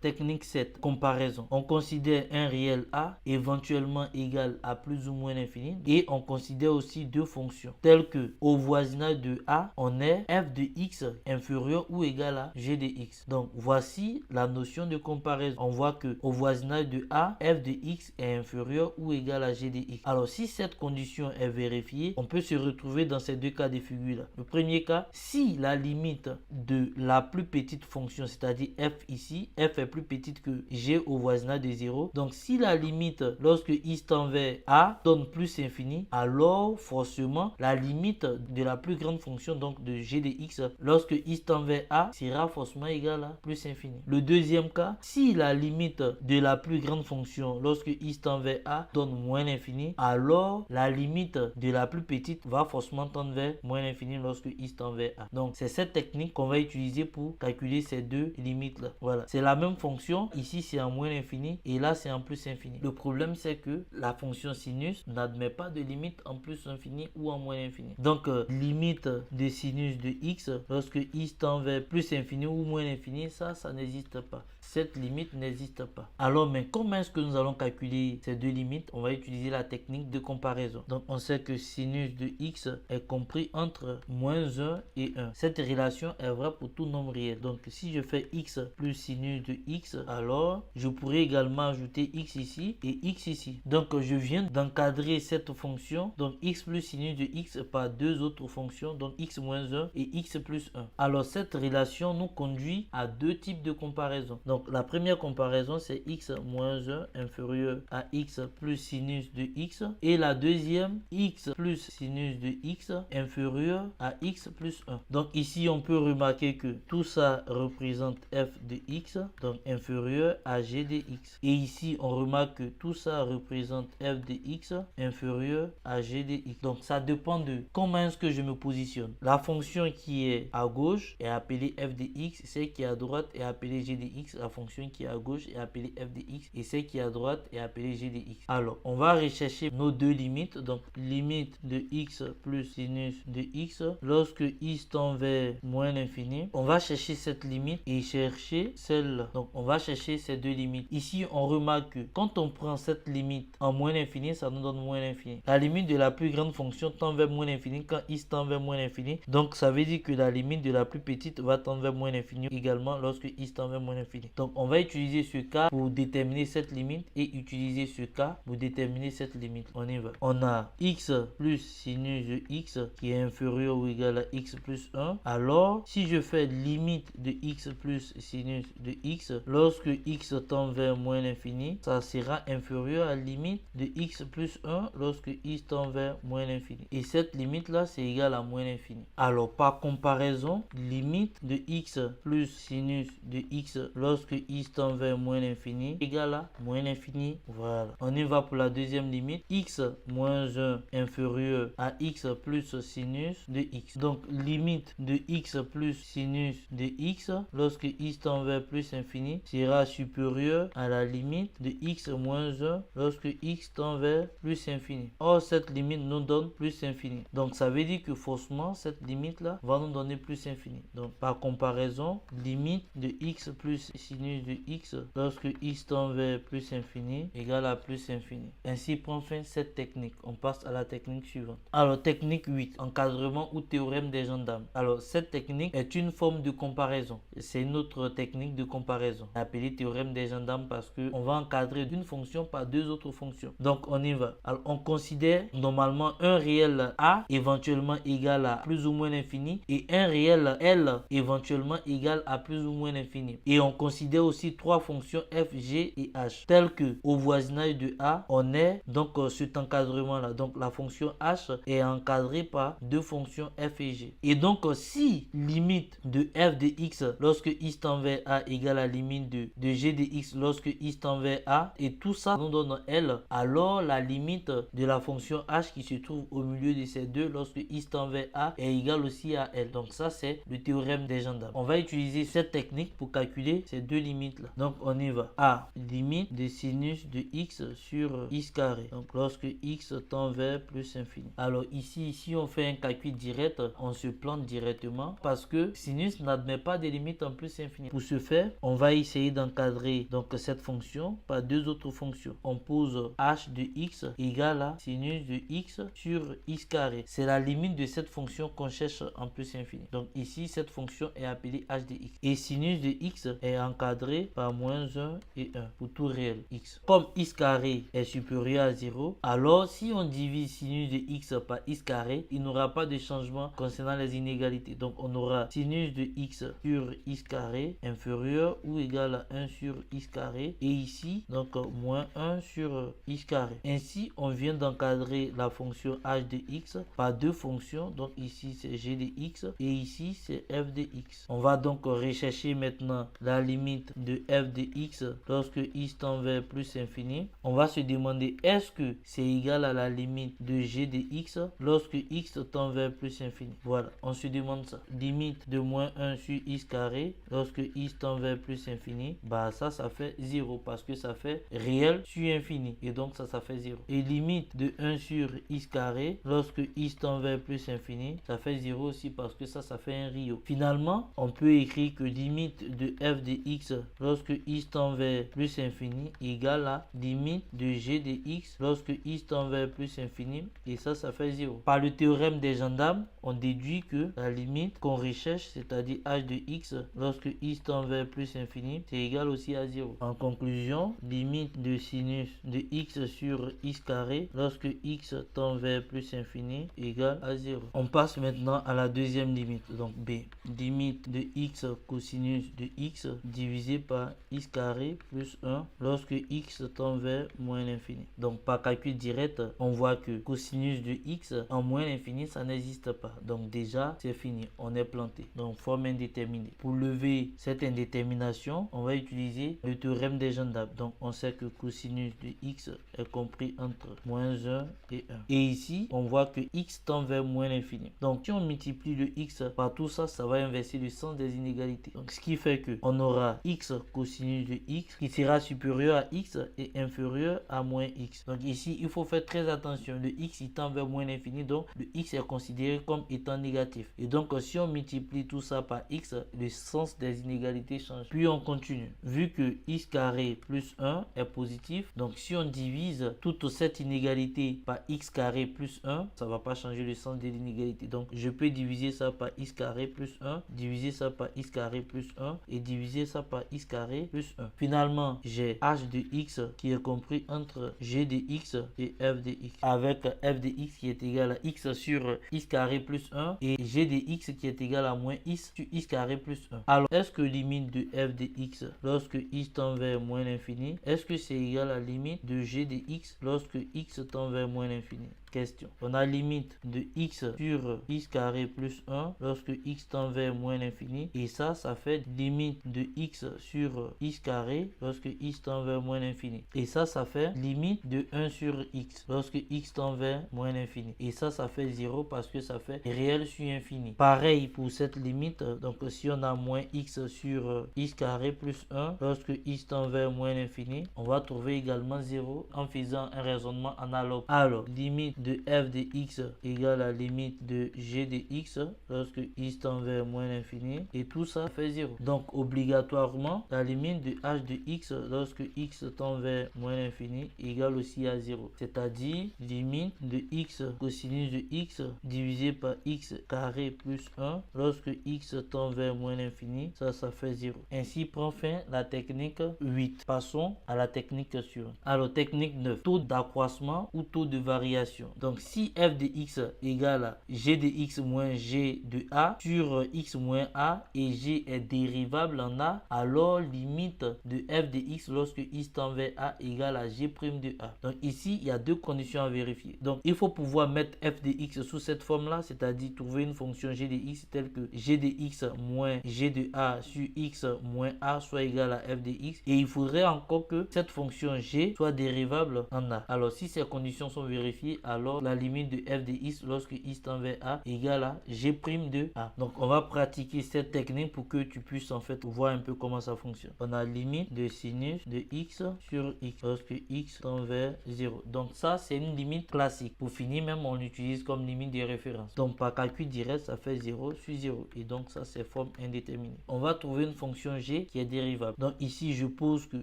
Technique 7, comparaison. On considère un réel a éventuellement égal à plus ou moins l'infini et on considère aussi deux fonctions telles que au voisinage de a, on est f de x inférieur ou égal à g de x. Donc voici la notion de comparaison. On voit que au voisinage de a, f de x est inférieur ou égal à g de x. Alors si cette condition est vérifiée, on peut se retrouver dans ces deux cas de figure là. Le premier cas, si la limite de la plus petite fonction, c'est-à-dire f ici, f est plus petite que g au voisinage de 0. Donc si la limite lorsque x tend vers a donne plus infini, alors forcément la limite de la plus grande fonction, donc de g de x, lorsque x tend vers a sera forcément égal à plus infini. Le deuxième cas, si la limite de la plus grande fonction lorsque x tend vers a donne moins l'infini, alors la limite de la plus petite va forcément tendre vers moins l'infini lorsque x tend vers a. Donc c'est cette technique qu'on va utiliser pour calculer ces deux limites là. Voilà, c'est la même fonction, ici c'est en moins l'infini et là c'est en plus infini. Le problème c'est que la fonction sinus n'admet pas de limite en plus infini ou en moins infini. Donc limite de sinus de x lorsque x tend vers plus infini ou moins infini, ça n'existe pas. Cette limite n'existe pas. Alors mais comment est-ce que nous allons calculer ces deux limites? On va utiliser la technique de comparaison. Donc on sait que sinus de x est compris entre moins 1 et 1. Cette relation est vraie pour tout nombre réel. Donc si je fais x plus sinus de x, alors je pourrais également ajouter x ici et x ici. Donc je viens d'encadrer cette fonction, donc x plus sinus de x par deux autres fonctions, donc x moins 1 et x plus 1. Alors cette relation nous conduit à deux types de comparaison. Donc la première comparaison c'est x moins 1 inférieur à x plus sinus de x et la deuxième x plus sinus de x inférieur à x plus 1. Donc ici on peut remarquer que tout ça représente f de x, donc inférieur à g de x. Et ici on remarque que tout ça représente f de x inférieur à g de x. Donc ça dépend de comment est-ce que je me positionne. La fonction qui est à gauche est appelée f de x, celle qui est à droite est appelée g de x. La fonction qui est à gauche est appelée f de x et celle qui est à droite est appelée g de x. Alors on va rechercher nos deux limites. Donc limite de x plus sinus de x lorsque x tend vers moins l'infini. On va chercher cette limite et chercher celle, donc Donc on va chercher ces deux limites. Ici on remarque que quand on prend cette limite en moins l'infini, ça nous donne moins l'infini. La limite de la plus grande fonction tend vers moins l'infini quand x tend vers moins l'infini. Donc ça veut dire que la limite de la plus petite va tendre vers moins l'infini également lorsque x tend vers moins l'infini. Donc on va utiliser ce cas pour déterminer cette limite et utiliser ce cas pour déterminer cette limite. On y va. On a x plus sinus de x qui est inférieur ou égal à x plus 1. Alors si je fais limite de x plus sinus de x, lorsque x tend vers moins l'infini, ça sera inférieur à la limite de x plus 1 lorsque x tend vers moins l'infini. Et cette limite là, c'est égal à moins l'infini. Alors par comparaison, limite de x plus sinus de x lorsque x tend vers moins l'infini égale à moins l'infini. Voilà. On y va pour la deuxième limite. X moins 1 inférieur à x plus sinus de x. Donc limite de x plus sinus de x lorsque x tend vers plus infini sera supérieur à la limite de x moins 1 lorsque x tend vers plus infini. Or cette limite nous donne plus infini. Donc ça veut dire que faussement cette limite là va nous donner plus infini. Donc par comparaison, limite de x plus sinus de x lorsque x tend vers plus infini égale à plus infini. Ainsi prend fin cette technique. On passe à la technique suivante. Alors technique 8, encadrement ou théorème des gendarmes. Alors cette technique est une forme de comparaison. C'est une autre technique de comparaison appelée théorème des gendarmes parce que on va encadrer d'une fonction par deux autres fonctions. Donc on y va. Alors on considère normalement un réel a éventuellement égal à plus ou moins l'infini et un réel L éventuellement égal à plus ou moins l'infini. Et on considère aussi trois fonctions f, g et h telles que au voisinage de a on est donc cet encadrement là. Donc la fonction h est encadrée par deux fonctions f et g. Et donc si limite de f de x lorsque x tend vers a égale à limite de g de x lorsque x tend vers a et tout ça nous donne L, alors la limite de la fonction h qui se trouve au milieu de ces deux lorsque x tend vers a est égale aussi à L. Donc ça c'est le théorème des gendarmes. On va utiliser cette technique pour calculer ces deux limites là. Donc on y va. A, limite de sinus de x sur x carré. Donc lorsque x tend vers plus infini. Alors ici on fait un calcul direct, on se plante directement parce que sinus n'admet pas de limite en plus infini. Pour ce faire, on va essayer d'encadrer donc cette fonction par deux autres fonctions. On pose h de x égale à sinus de x sur x carré. C'est la limite de cette fonction qu'on cherche en plus infini. Donc ici, cette fonction est appelée h de x. Et sinus de x est encadré par moins 1 et 1 pour tout réel x. Comme x carré est supérieur à 0, alors si on divise sinus de x par x carré, il n'y aura pas de changement concernant les inégalités. Donc on aura sinus de x sur x carré inférieur ou égal à 1 sur x carré. Et ici, donc moins 1 sur x carré. Ainsi, on vient d'encadrer la fonction h de x par deux fonctions. Donc ici, c'est g de x et ici, c'est f de x. On va donc rechercher maintenant la limite de f de x lorsque x tend vers plus infini. On va se demander est-ce que c'est égal à la limite de g de x lorsque x tend vers plus infini. Voilà, on se demande ça. Limite de moins 1 sur x carré lorsque x tend vers plus infini. Bah ça fait 0 parce que ça fait réel sur infini. Et donc ça fait 0. Et limite de 1 sur x carré lorsque x tend vers plus infini. Ça fait 0 aussi parce que ça fait un rio. Finalement, on peut écrire que limite de f de x lorsque x tend vers plus infini égale à limite de g de x lorsque x tend vers plus infini. Et ça fait 0. Par le théorème des gendarmes, on déduit que la limite qu'on recherche, c'est-à-dire h de x lorsque x tend vers plus infini, c'est égal aussi à 0. En conclusion, limite de sinus de x sur x carré lorsque x tend vers plus infini égale à 0. On passe maintenant à la deuxième limite. Donc b, limite de x cosinus de x divisé par x carré plus 1 lorsque x tend vers moins l'infini. Donc par calcul direct, on voit que cosinus de x en moins l'infini, ça n'existe pas. Donc déjà, c'est fini. On est planté. Donc forme indéterminée. Pour lever cette indétermination, on va utiliser le théorème des gendarmes. Donc on sait que cosinus de x est compris entre moins 1 et 1. Et ici, on voit que x tend vers moins l'infini. Donc si on multiplie le x par tout ça, ça va inverser le sens des inégalités. Donc ce qui fait que on aura x cosinus de x qui sera supérieur à x et inférieur à moins x. Donc ici, il faut faire très attention. Le x il tend vers moins l'infini, donc le x est considéré comme étant négatif. Et donc si on multiplie tout ça par x, le sens des inégalités change. Plus on continue. Vu que x carré plus 1 est positif, donc si on divise toute cette inégalité par x carré plus 1, ça va pas changer le sens de l'inégalité. Donc je peux diviser ça par x carré plus 1, diviser ça par x carré plus 1 et diviser ça par x carré plus 1. Finalement, j'ai h de x qui est compris entre g de x et f de x, avec f de x qui est égal à x sur x carré plus 1 et g de x qui est égal à moins x sur x carré plus 1. Alors, est-ce que limite de f de x lorsque x tend vers moins l'infini, est-ce que c'est égal à limite de g de x lorsque x tend vers moins l'infini? Question. On a limite de x sur x carré plus 1 lorsque x tend vers moins l'infini. Et ça fait limite de x sur x carré lorsque x tend vers moins l'infini. Et ça fait limite de 1 sur x lorsque x tend vers moins l'infini. Et ça fait 0 parce que ça fait réel sur infini. Pareil pour cette limite. Donc si on a moins x sur x carré plus 1 lorsque x tend vers moins l'infini, on va trouver également 0 en faisant un raisonnement analogue. Alors, limite de f de x égale à limite de g de x lorsque x tend vers moins l'infini, et tout ça fait 0. Donc obligatoirement la limite de h de x lorsque x tend vers moins l'infini égale aussi à 0, c'est-à-dire limite de x cosinus de x divisé par x carré plus 1 lorsque x tend vers moins l'infini, ça fait 0. Ainsi prend fin la technique 8. Passons à la technique suivante. Alors technique 9, taux d'accroissement ou taux de variation. Donc si f de x égale à g de x moins g de a sur x moins a et g est dérivable en a, alors limite de f de x lorsque x tend vers a égale à g' de a. Donc ici il y a deux conditions à vérifier. Donc il faut pouvoir mettre f de x sous cette forme là, c'est-à-dire trouver une fonction g de x telle que g de x moins g de a sur x moins a soit égal à f de x, et il faudrait encore que cette fonction g soit dérivable en a. Alors si ces conditions sont vérifiées, alors la limite de f de x lorsque x tend vers a égale à g' de a. Donc on va pratiquer cette technique pour que tu puisses en fait voir un peu comment ça fonctionne. On a limite de sinus de x sur x lorsque x tend vers 0. Donc ça c'est une limite classique. Pour finir même on l'utilise comme limite de référence. Donc par calcul direct ça fait 0 sur 0 et donc ça c'est forme indéterminée. On va trouver une fonction g qui est dérivable. Donc ici je pose que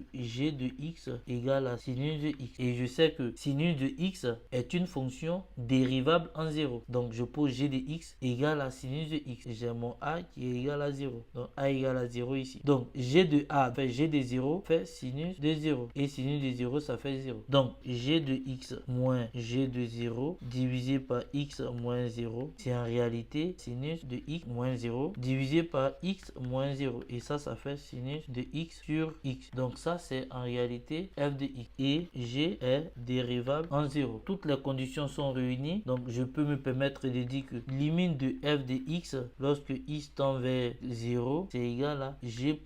g de x égale à sinus de x et je sais que sinus de x est une fonction dérivable en 0. Donc je pose g de x égale à sinus de x. J'ai mon a qui est égal à 0. Donc a égale à 0 ici. Donc g de a fait g de 0 fait sinus de 0. Et sinus de 0 ça fait 0. Donc g de x moins g de 0 divisé par x moins 0, c'est en réalité sinus de x moins 0 divisé par x moins 0. Et ça fait sinus de x sur x. Donc ça c'est en réalité f de x. Et g est dérivable en 0. Toutes les conditions sont réunies. Donc je peux me permettre de dire que limite de f de x lorsque x tend vers 0 c'est égal à g'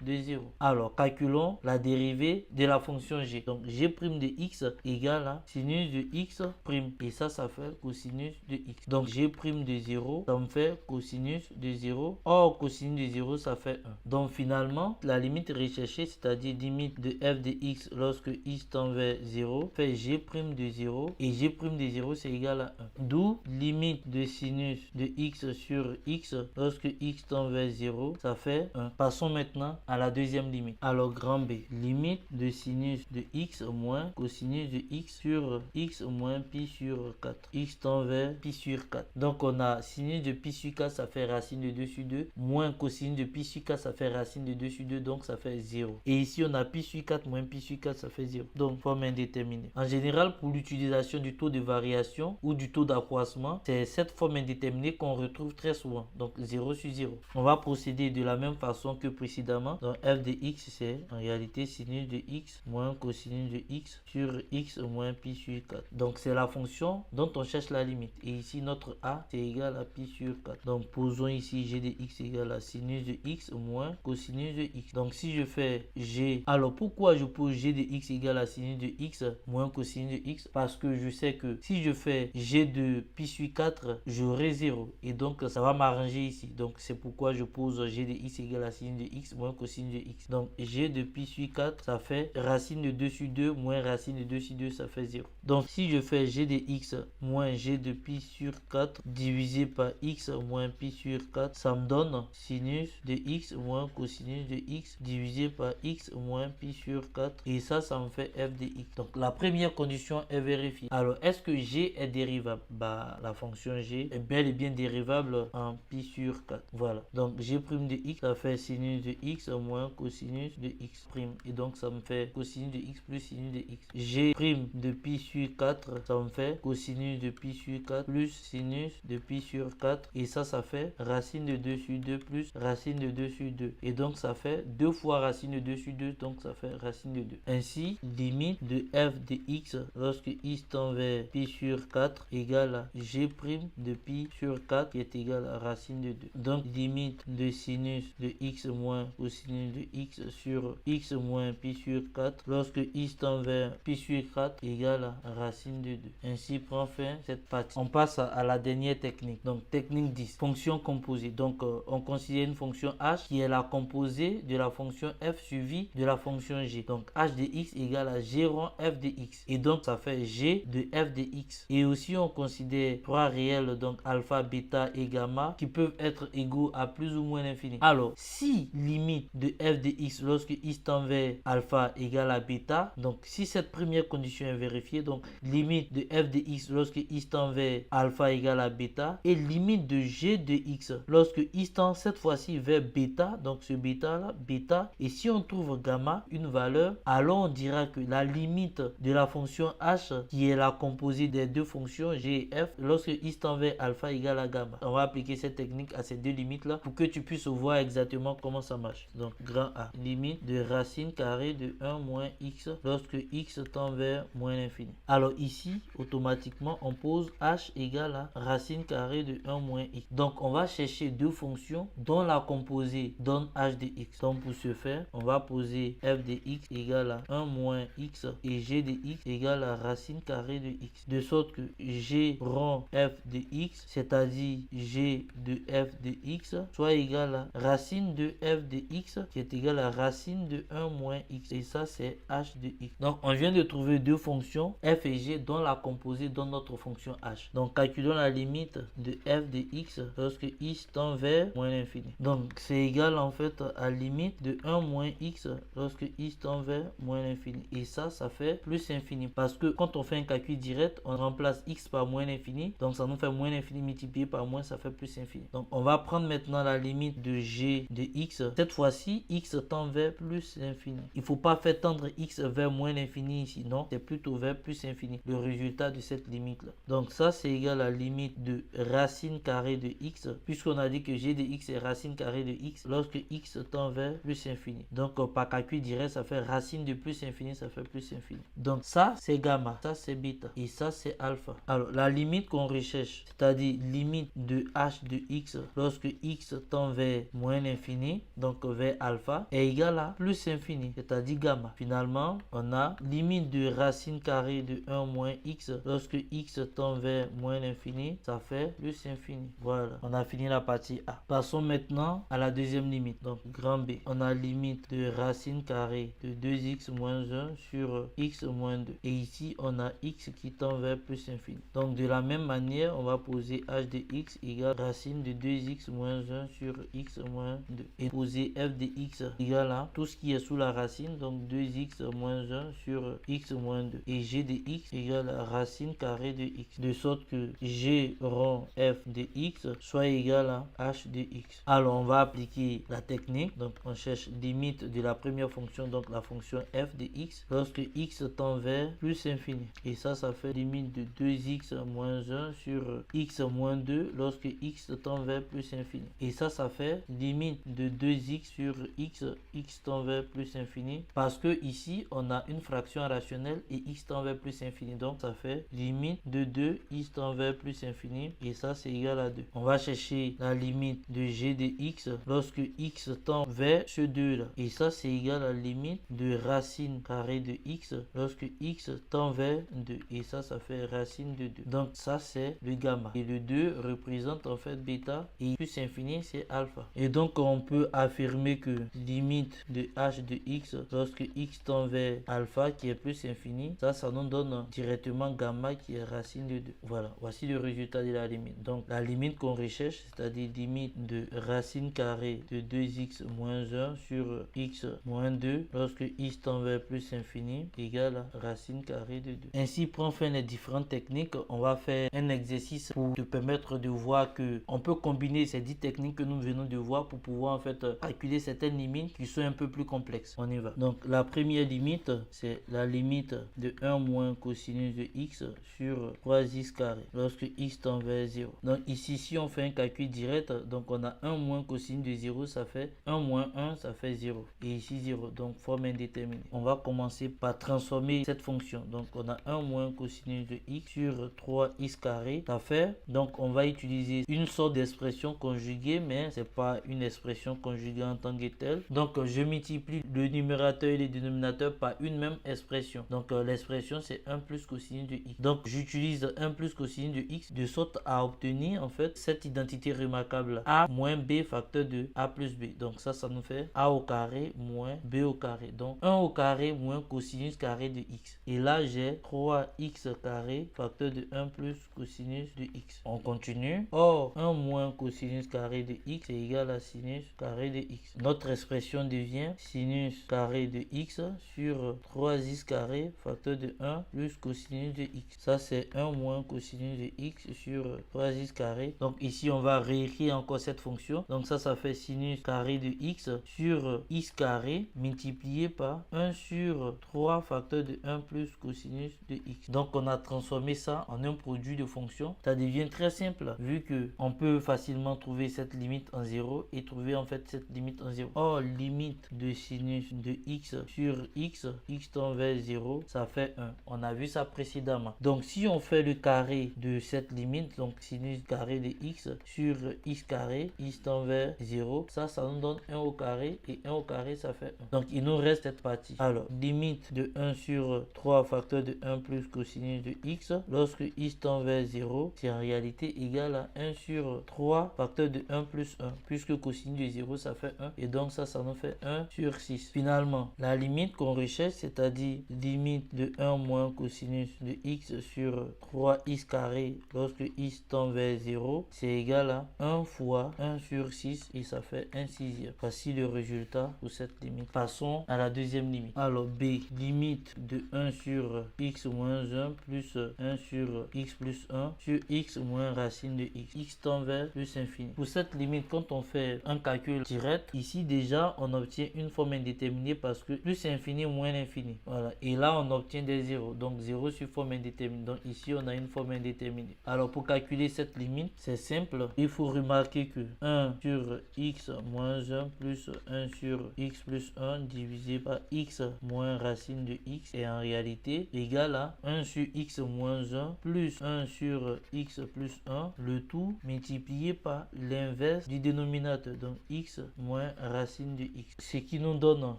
de 0. Alors calculons la dérivée de la fonction g. Donc g' de x égale à sinus de x prime. Et ça fait cosinus de x. Donc g' de 0 ça me fait cosinus de 0. Or cosinus de 0 ça fait 1. Donc finalement la limite recherchée, c'est-à-dire limite de f de x lorsque x tend vers 0 fait g' de 0 et g' de 0 c'est égal à 1. D'où limite de sinus de x sur x lorsque x tend vers 0 ça fait 1. Passons maintenant à la deuxième limite. Alors grand B, limite de sinus de x moins cosinus de x sur x moins pi sur 4. X tend vers pi sur 4. Donc on a sinus de pi sur 4 ça fait racine de 2 sur 2 moins cosinus de pi sur 4 ça fait racine de 2 sur 2 donc ça fait 0. Et ici on a pi sur 4 moins pi sur 4 ça fait 0. Donc forme indéterminée. En général pour l'utilisation du taux de variation ou du taux d'accroissement, c'est cette forme indéterminée qu'on retrouve très souvent. Donc 0 sur 0. On va procéder de la même façon que précédemment. Donc f de x c'est en réalité sinus de x moins cosinus de x sur x moins pi sur 4. Donc c'est la fonction dont on cherche la limite. Et ici notre a c'est égal à pi sur 4. Donc posons ici g de x égale à sinus de x moins cosinus de x. Donc si je fais g, alors pourquoi je pose g de x égale à sinus de x moins cosinus de x? Parce que je sais que que si je fais g de pi sur 4, j'aurai 0. Et donc, ça va m'arranger ici. Donc, c'est pourquoi je pose g de x égale à sin de x moins cosine de x. Donc, g de pi sur 4, ça fait racine de 2 sur 2 moins racine de 2 sur 2, ça fait 0. Donc, si je fais g de x moins g de pi sur 4 divisé par x moins pi sur 4, ça me donne sinus de x moins cosinus de x divisé par x moins pi sur 4. Et ça me fait f de x. Donc, la première condition est vérifiée. Alors, est-ce que g est dérivable? Bah, la fonction g est bel et bien dérivable en pi sur 4. Voilà. Donc, g' de x, ça fait sinus de x moins cosinus de x'. Et donc, ça me fait cosinus de x plus sinus de x. G' de pi sur 4, ça me fait cosinus de pi sur 4 plus sinus de pi sur 4. Et ça fait racine de 2 sur 2 plus racine de 2 sur 2. Et donc, ça fait 2 fois racine de 2 sur 2. Donc, ça fait racine de 2. Ainsi, limite de f de x lorsque x tend vers pi sur 4 égale à g' de pi sur 4 qui est égal à racine de 2. Donc, limite de sinus de x moins cosinus de x sur x moins pi sur 4 lorsque x tend vers pi sur 4 égale à racine de 2. Ainsi prend fin cette partie. On passe à la dernière technique. Donc, technique 10. Fonction composée. Donc, on considère une fonction h qui est la composée de la fonction f suivie de la fonction g. Donc, h de x égale à g rond f de x. Et donc, ça fait g de f de x. Et aussi, on considère trois réels, donc alpha, bêta et gamma, qui peuvent être égaux à plus ou moins l'infini. Alors, si limite de f de x lorsque x tend vers alpha égale à bêta, donc si cette première condition est vérifiée, donc limite de f de x lorsque x tend vers alpha égale à bêta, et limite de g de x lorsque x tend cette fois-ci vers bêta, donc ce bêta là, bêta, et si on trouve gamma, une valeur, alors on dira que la limite de la fonction h, qui est la composée des deux fonctions g et f, lorsque x tend vers alpha égale à gamma. On va appliquer cette technique à ces deux limites là pour que tu puisses voir exactement comment ça marche. Donc grand A, limite de racine carrée de 1 moins x lorsque x tend vers moins l'infini. Alors ici, automatiquement, on pose h égale à racine carrée de 1 moins x. Donc on va chercher deux fonctions dont la composée donne h de x. Donc pour ce faire, on va poser f de x égale à 1 moins x et g de x égale à racine carrée de x. De sorte que g rond f de x, c'est-à-dire g de f de x, soit égal à racine de f de x qui est égal à racine de 1 moins x. Et ça, c'est h de x. Donc, on vient de trouver deux fonctions, f et g, dont la composée donne notre fonction h. Donc, calculons la limite de f de x lorsque x tend vers moins l'infini. Donc, c'est égal en fait à limite de 1 moins x lorsque x tend vers moins l'infini. Et ça fait plus infini. Parce que quand on fait un calcul direct, on remplace x par moins l'infini. Donc, ça nous fait moins l'infini multiplié par moins, ça fait plus infini. Donc, on va prendre maintenant la limite de g de x. Cette fois-ci, x tend vers plus l'infini. Il ne faut pas faire tendre x vers moins l'infini ici. Non, c'est plutôt vers plus infini. Le résultat de cette limite-là. Donc, ça, c'est égal à la limite de racine carrée de x. Puisqu'on a dit que g de x est racine carrée de x lorsque x tend vers plus infini. Donc, par calcul direct, ça fait racine de plus infini, ça fait plus infini. Donc, ça, c'est gamma. Ça, c'est bêta. Et ça, c'est alpha. Alors, la limite qu'on recherche, c'est-à-dire limite de h de x lorsque x tend vers moins l'infini, donc vers alpha, est égal à plus infini, c'est-à-dire gamma. Finalement, on a limite de racine carrée de 1 moins x lorsque x tend vers moins l'infini, ça fait plus infini. Voilà, on a fini la partie A. Passons maintenant à la deuxième limite, donc grand B. On a limite de racine carrée de 2x moins 1 sur x moins 2. Et ici, on a x qui tend vers plus infini. Donc, de la même manière, on va poser h de x égale racine de 2x moins 1 sur x moins 2. Et poser f de x égale à tout ce qui est sous la racine, donc 2x moins 1 sur x moins 2. Et g de x égale à racine carrée de x. De sorte que g rond f de x soit égal à h de x. Alors, on va appliquer la technique. Donc, on cherche limite de la première fonction, donc la fonction f de x, lorsque x tend vers plus infini. Et ça fait limite de 2x moins 1 sur x moins 2 lorsque x tend vers plus infini. Et ça fait limite de 2x sur x tend vers plus infini. Parce que ici, on a une fraction rationnelle et x tend vers plus infini. Donc, ça fait limite de 2 x tend vers plus infini. Et ça, c'est égal égal à 2. On va chercher la limite de g de x lorsque x tend vers ce 2 là. Et ça c'est égal à la limite de racine carrée de x lorsque x tend vers 2. Et ça fait racine de 2. Donc ça c'est le gamma. Et le 2 représente en fait bêta. Et plus infini c'est alpha. Et donc on peut affirmer que limite de h de x lorsque x tend vers alpha qui est plus infini, ça nous donne directement gamma qui est racine de 2. Voilà, voici le résultat de la limite. Donc la limite qu'on recherche, c'est-à-dire limite de racine carrée de 2x moins 1 sur x moins 2 lorsque x tend vers plus infini égale à racine carrée de 2. Ainsi, pour faire les différentes techniques, on va faire un exercice pour te permettre de voir que on peut combiner ces 10 techniques que nous venons de voir pour pouvoir en fait calculer certaines limites qui sont un peu plus complexes. On y va. Donc la première limite, c'est la limite de 1 moins cosinus de x sur 3x carré lorsque x tend vers 0. Donc ici, si on fait un calcul direct, donc on a 1 moins cosinus de 0, ça fait 1 moins 1, ça fait 0. Et ici 0, donc forme indéterminée. On va commencer par transformer cette fonction. Donc on a 1 moins cosinus de x sur 3x carré. Ça fait, donc on va utiliser une sorte d'expression conjuguée, mais c'est pas une expression conjuguée en tant que telle. Donc je multiplie le numérateur et le dénominateur par une même expression. Donc l'expression c'est 1 plus cosinus de x. Donc j'utilise 1 plus cosinus de x de sorte à obtenir en fait cette identité remarquable a moins b facteur de a plus b. Donc ça nous fait a au carré moins b au carré. Donc 1 au carré moins cosinus carré de x. Et là j'ai 3x carré facteur de 1 plus cosinus de x. On continue. Or 1 moins cosinus carré de x est égal à sinus carré de x. Notre expression devient sinus carré de x sur 3x carré facteur de 1 plus cosinus de x. Ça c'est 1 moins cosinus de x sur 3x carré. Donc ici on va réécrire encore cette fonction. Donc ça fait sinus carré de x sur x carré multiplié par 1 sur 3 facteur de 1 plus cosinus de x. Donc on a transformé ça en un produit de fonctions. Ça devient très simple vu que on peut facilement trouver cette limite en 0 et trouver en fait cette limite en 0. Or limite de sinus de x sur x tend vers 0, ça fait 1. On a vu ça précédemment. Donc si on fait le carré de cette limite, donc sinus carré de x sur x carré, x tend vers 0, ça nous donne 1 au carré et 1 au carré ça fait 1. Donc il nous reste cette partie. Alors limite de 1 sur 3 facteur de 1 plus cosinus de x lorsque x tend vers 0, c'est en réalité égal à 1 sur 3 facteur de 1 plus 1 puisque cosinus de 0 ça fait 1 et donc ça nous fait 1 sur 6. Finalement la limite qu'on recherche, c'est-à-dire limite de 1 moins cosinus de x sur 3x carré lorsque x tend vers 0, c'est égal à 1 fois 1 sur 6 et ça fait 1 sixième. Voici le résultat pour cette limite. Passons à la deuxième limite. Alors b, limite de 1 sur x moins 1 plus 1 sur x plus 1 sur x moins racine de x. X tend vers plus infini. Pour cette limite, quand on fait un calcul direct, ici déjà on obtient une forme indéterminée parce que plus infini moins l'infini. Voilà. Et là on obtient des zéros. Donc 0 sur forme indéterminée. Donc ici on a une forme indéterminée. Alors pour calculer cette limite, c'est simple. Il faut remarquer que 1 sur x moins 1 plus 1 sur x plus 1 divisé par x moins racine de x est en réalité égal à 1 sur x moins 1 plus 1 sur x plus 1, le tout multiplié par l'inverse du dénominateur, donc x moins racine de x. Ce qui nous donne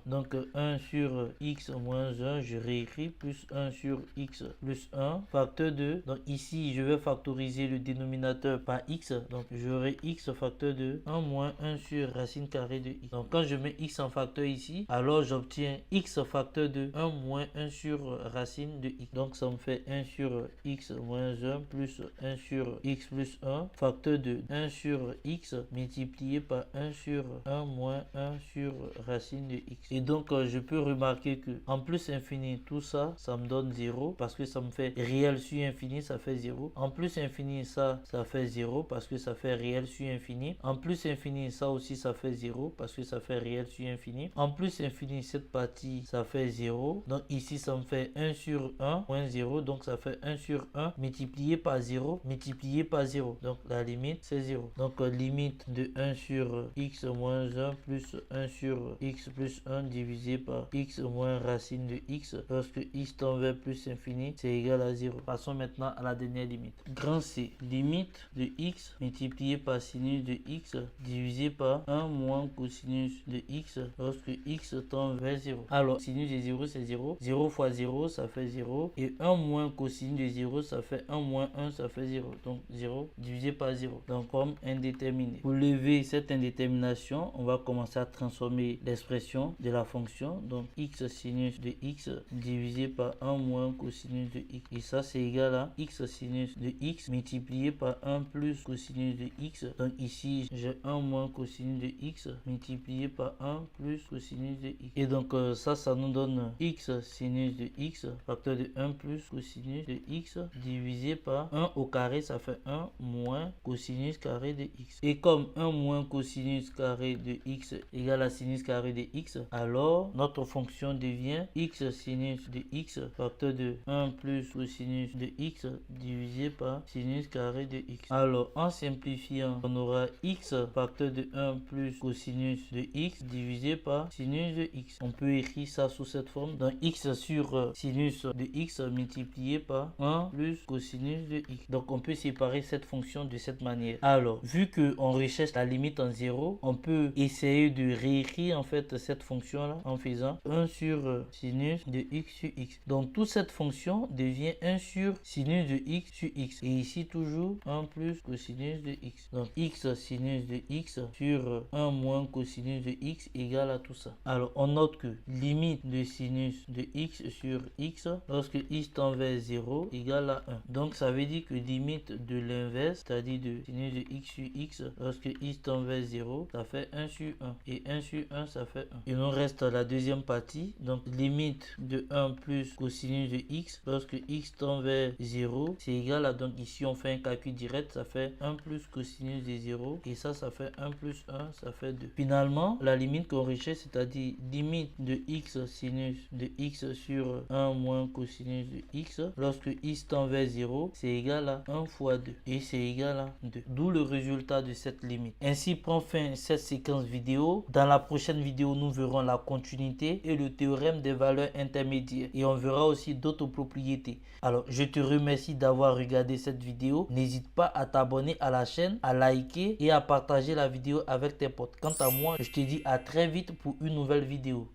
donc 1 sur x moins 1, je réécris, plus 1 sur x plus 1, facteur de, donc ici je vais factoriser le dénominateur par x, donc j'aurai x facteur de 1 moins 1 sur racine carrée de x. Donc quand je mets x en facteur ici, alors j'obtiens x facteur de 1 moins 1 sur racine de x. Donc ça me fait 1 sur x moins 1 plus 1 sur x plus 1, facteur de 1 sur x multiplié par 1 sur 1 moins 1 sur racine de x. Et donc je peux remarquer que en plus infini, tout ça, ça me donne 0 parce que ça me fait réel sur infini, ça fait 0. En plus infini, ça fait 0 parce que ça fait réel sur infini. En plus infini, ça aussi, ça fait 0 parce que ça fait réel sur infini. En plus infini, cette partie, ça fait 0. Donc ici, ça me fait 1 sur 1 moins 0. Donc ça fait 1 sur 1 multiplié par 0 multiplié par 0. Donc la limite, c'est 0. Donc limite de 1 sur x moins 1 plus 1 sur x plus 1 divisé par x moins racine de x lorsque x tend vers plus infini, c'est égal à 0. Passons maintenant à la dernière limite. Grand C, limite de x multiplié par sinus de x divisé par 1 moins cosinus de x lorsque x tend vers 0. Alors, sinus de 0, c'est 0. 0 fois 0, ça fait 0. Et 1 moins cosinus de 0, ça fait 1 moins 1, ça fait 0. Donc, 0 divisé par 0. Donc, comme indéterminé. Pour lever cette indétermination, on va commencer à transformer l'expression de la fonction. Donc, x sinus de x divisé par 1 moins cosinus de x. Et ça, c'est égal à x sinus de x multiplié par 1 plus cosinus de x. Donc, ici, j'ai 1 moins cosinus de x multiplié par 1 plus cosinus de x. Et donc, ça nous donne x sinus de x, facteur de 1 plus cosinus de x divisé par 1 au carré, ça fait 1 moins cosinus carré de x. Et comme 1 moins cosinus carré de x égale à sinus carré de x, alors notre fonction devient x sinus de x, facteur de 1 plus cosinus de x divisé par sinus carré de x. Alors, en simplifiant, on aura x facteur de 1 plus cosinus de x divisé par sinus de x. On peut écrire ça sous cette forme. Donc, x sur sinus de x multiplié par 1 plus cosinus de x. Donc, on peut séparer cette fonction de cette manière. Alors, vu qu'on recherche la limite en 0, on peut essayer de réécrire en fait cette fonction-là en faisant 1 sur sinus de x sur x. Donc, toute cette fonction devient 1 sur sinus de x sur x. Et ici, toujours 1 plus cosinus de x. Donc, x sinus de x sur 1 moins cosinus de x égale à tout ça. Alors, on note que limite de sinus de x sur x lorsque x tend vers 0 égale à 1. Donc, ça veut dire que limite de l'inverse, c'est-à-dire de sinus de x sur x lorsque x tend vers 0, ça fait 1 sur 1. Et 1 sur 1, ça fait 1. Il nous reste la deuxième partie. Donc, limite de 1 plus cosinus de x lorsque x tend vers 0, c'est égal à, donc ici on fait un calcul direct, ça fait 1 plus cosinus de 0 et ça fait 1 plus 1, ça fait 2. Finalement, la limite qu'on recherche, c'est-à-dire limite de x sinus de x sur 1 moins cosinus de x lorsque x tend vers 0, c'est égal à 1 fois 2 et c'est égal à 2. D'où le résultat de cette limite. Ainsi prend fin cette séquence vidéo. Dans la prochaine vidéo, nous verrons la continuité et le théorème des valeurs intermédiaires et on verra aussi d'autres propriétés. Alors, je te remercie d'avoir regardé cette vidéo. N'hésite pas à t'abonner à la chaîne, à liker et à partager la vidéo avec tes potes. Quant à moi, je te dis à très vite pour une nouvelle vidéo.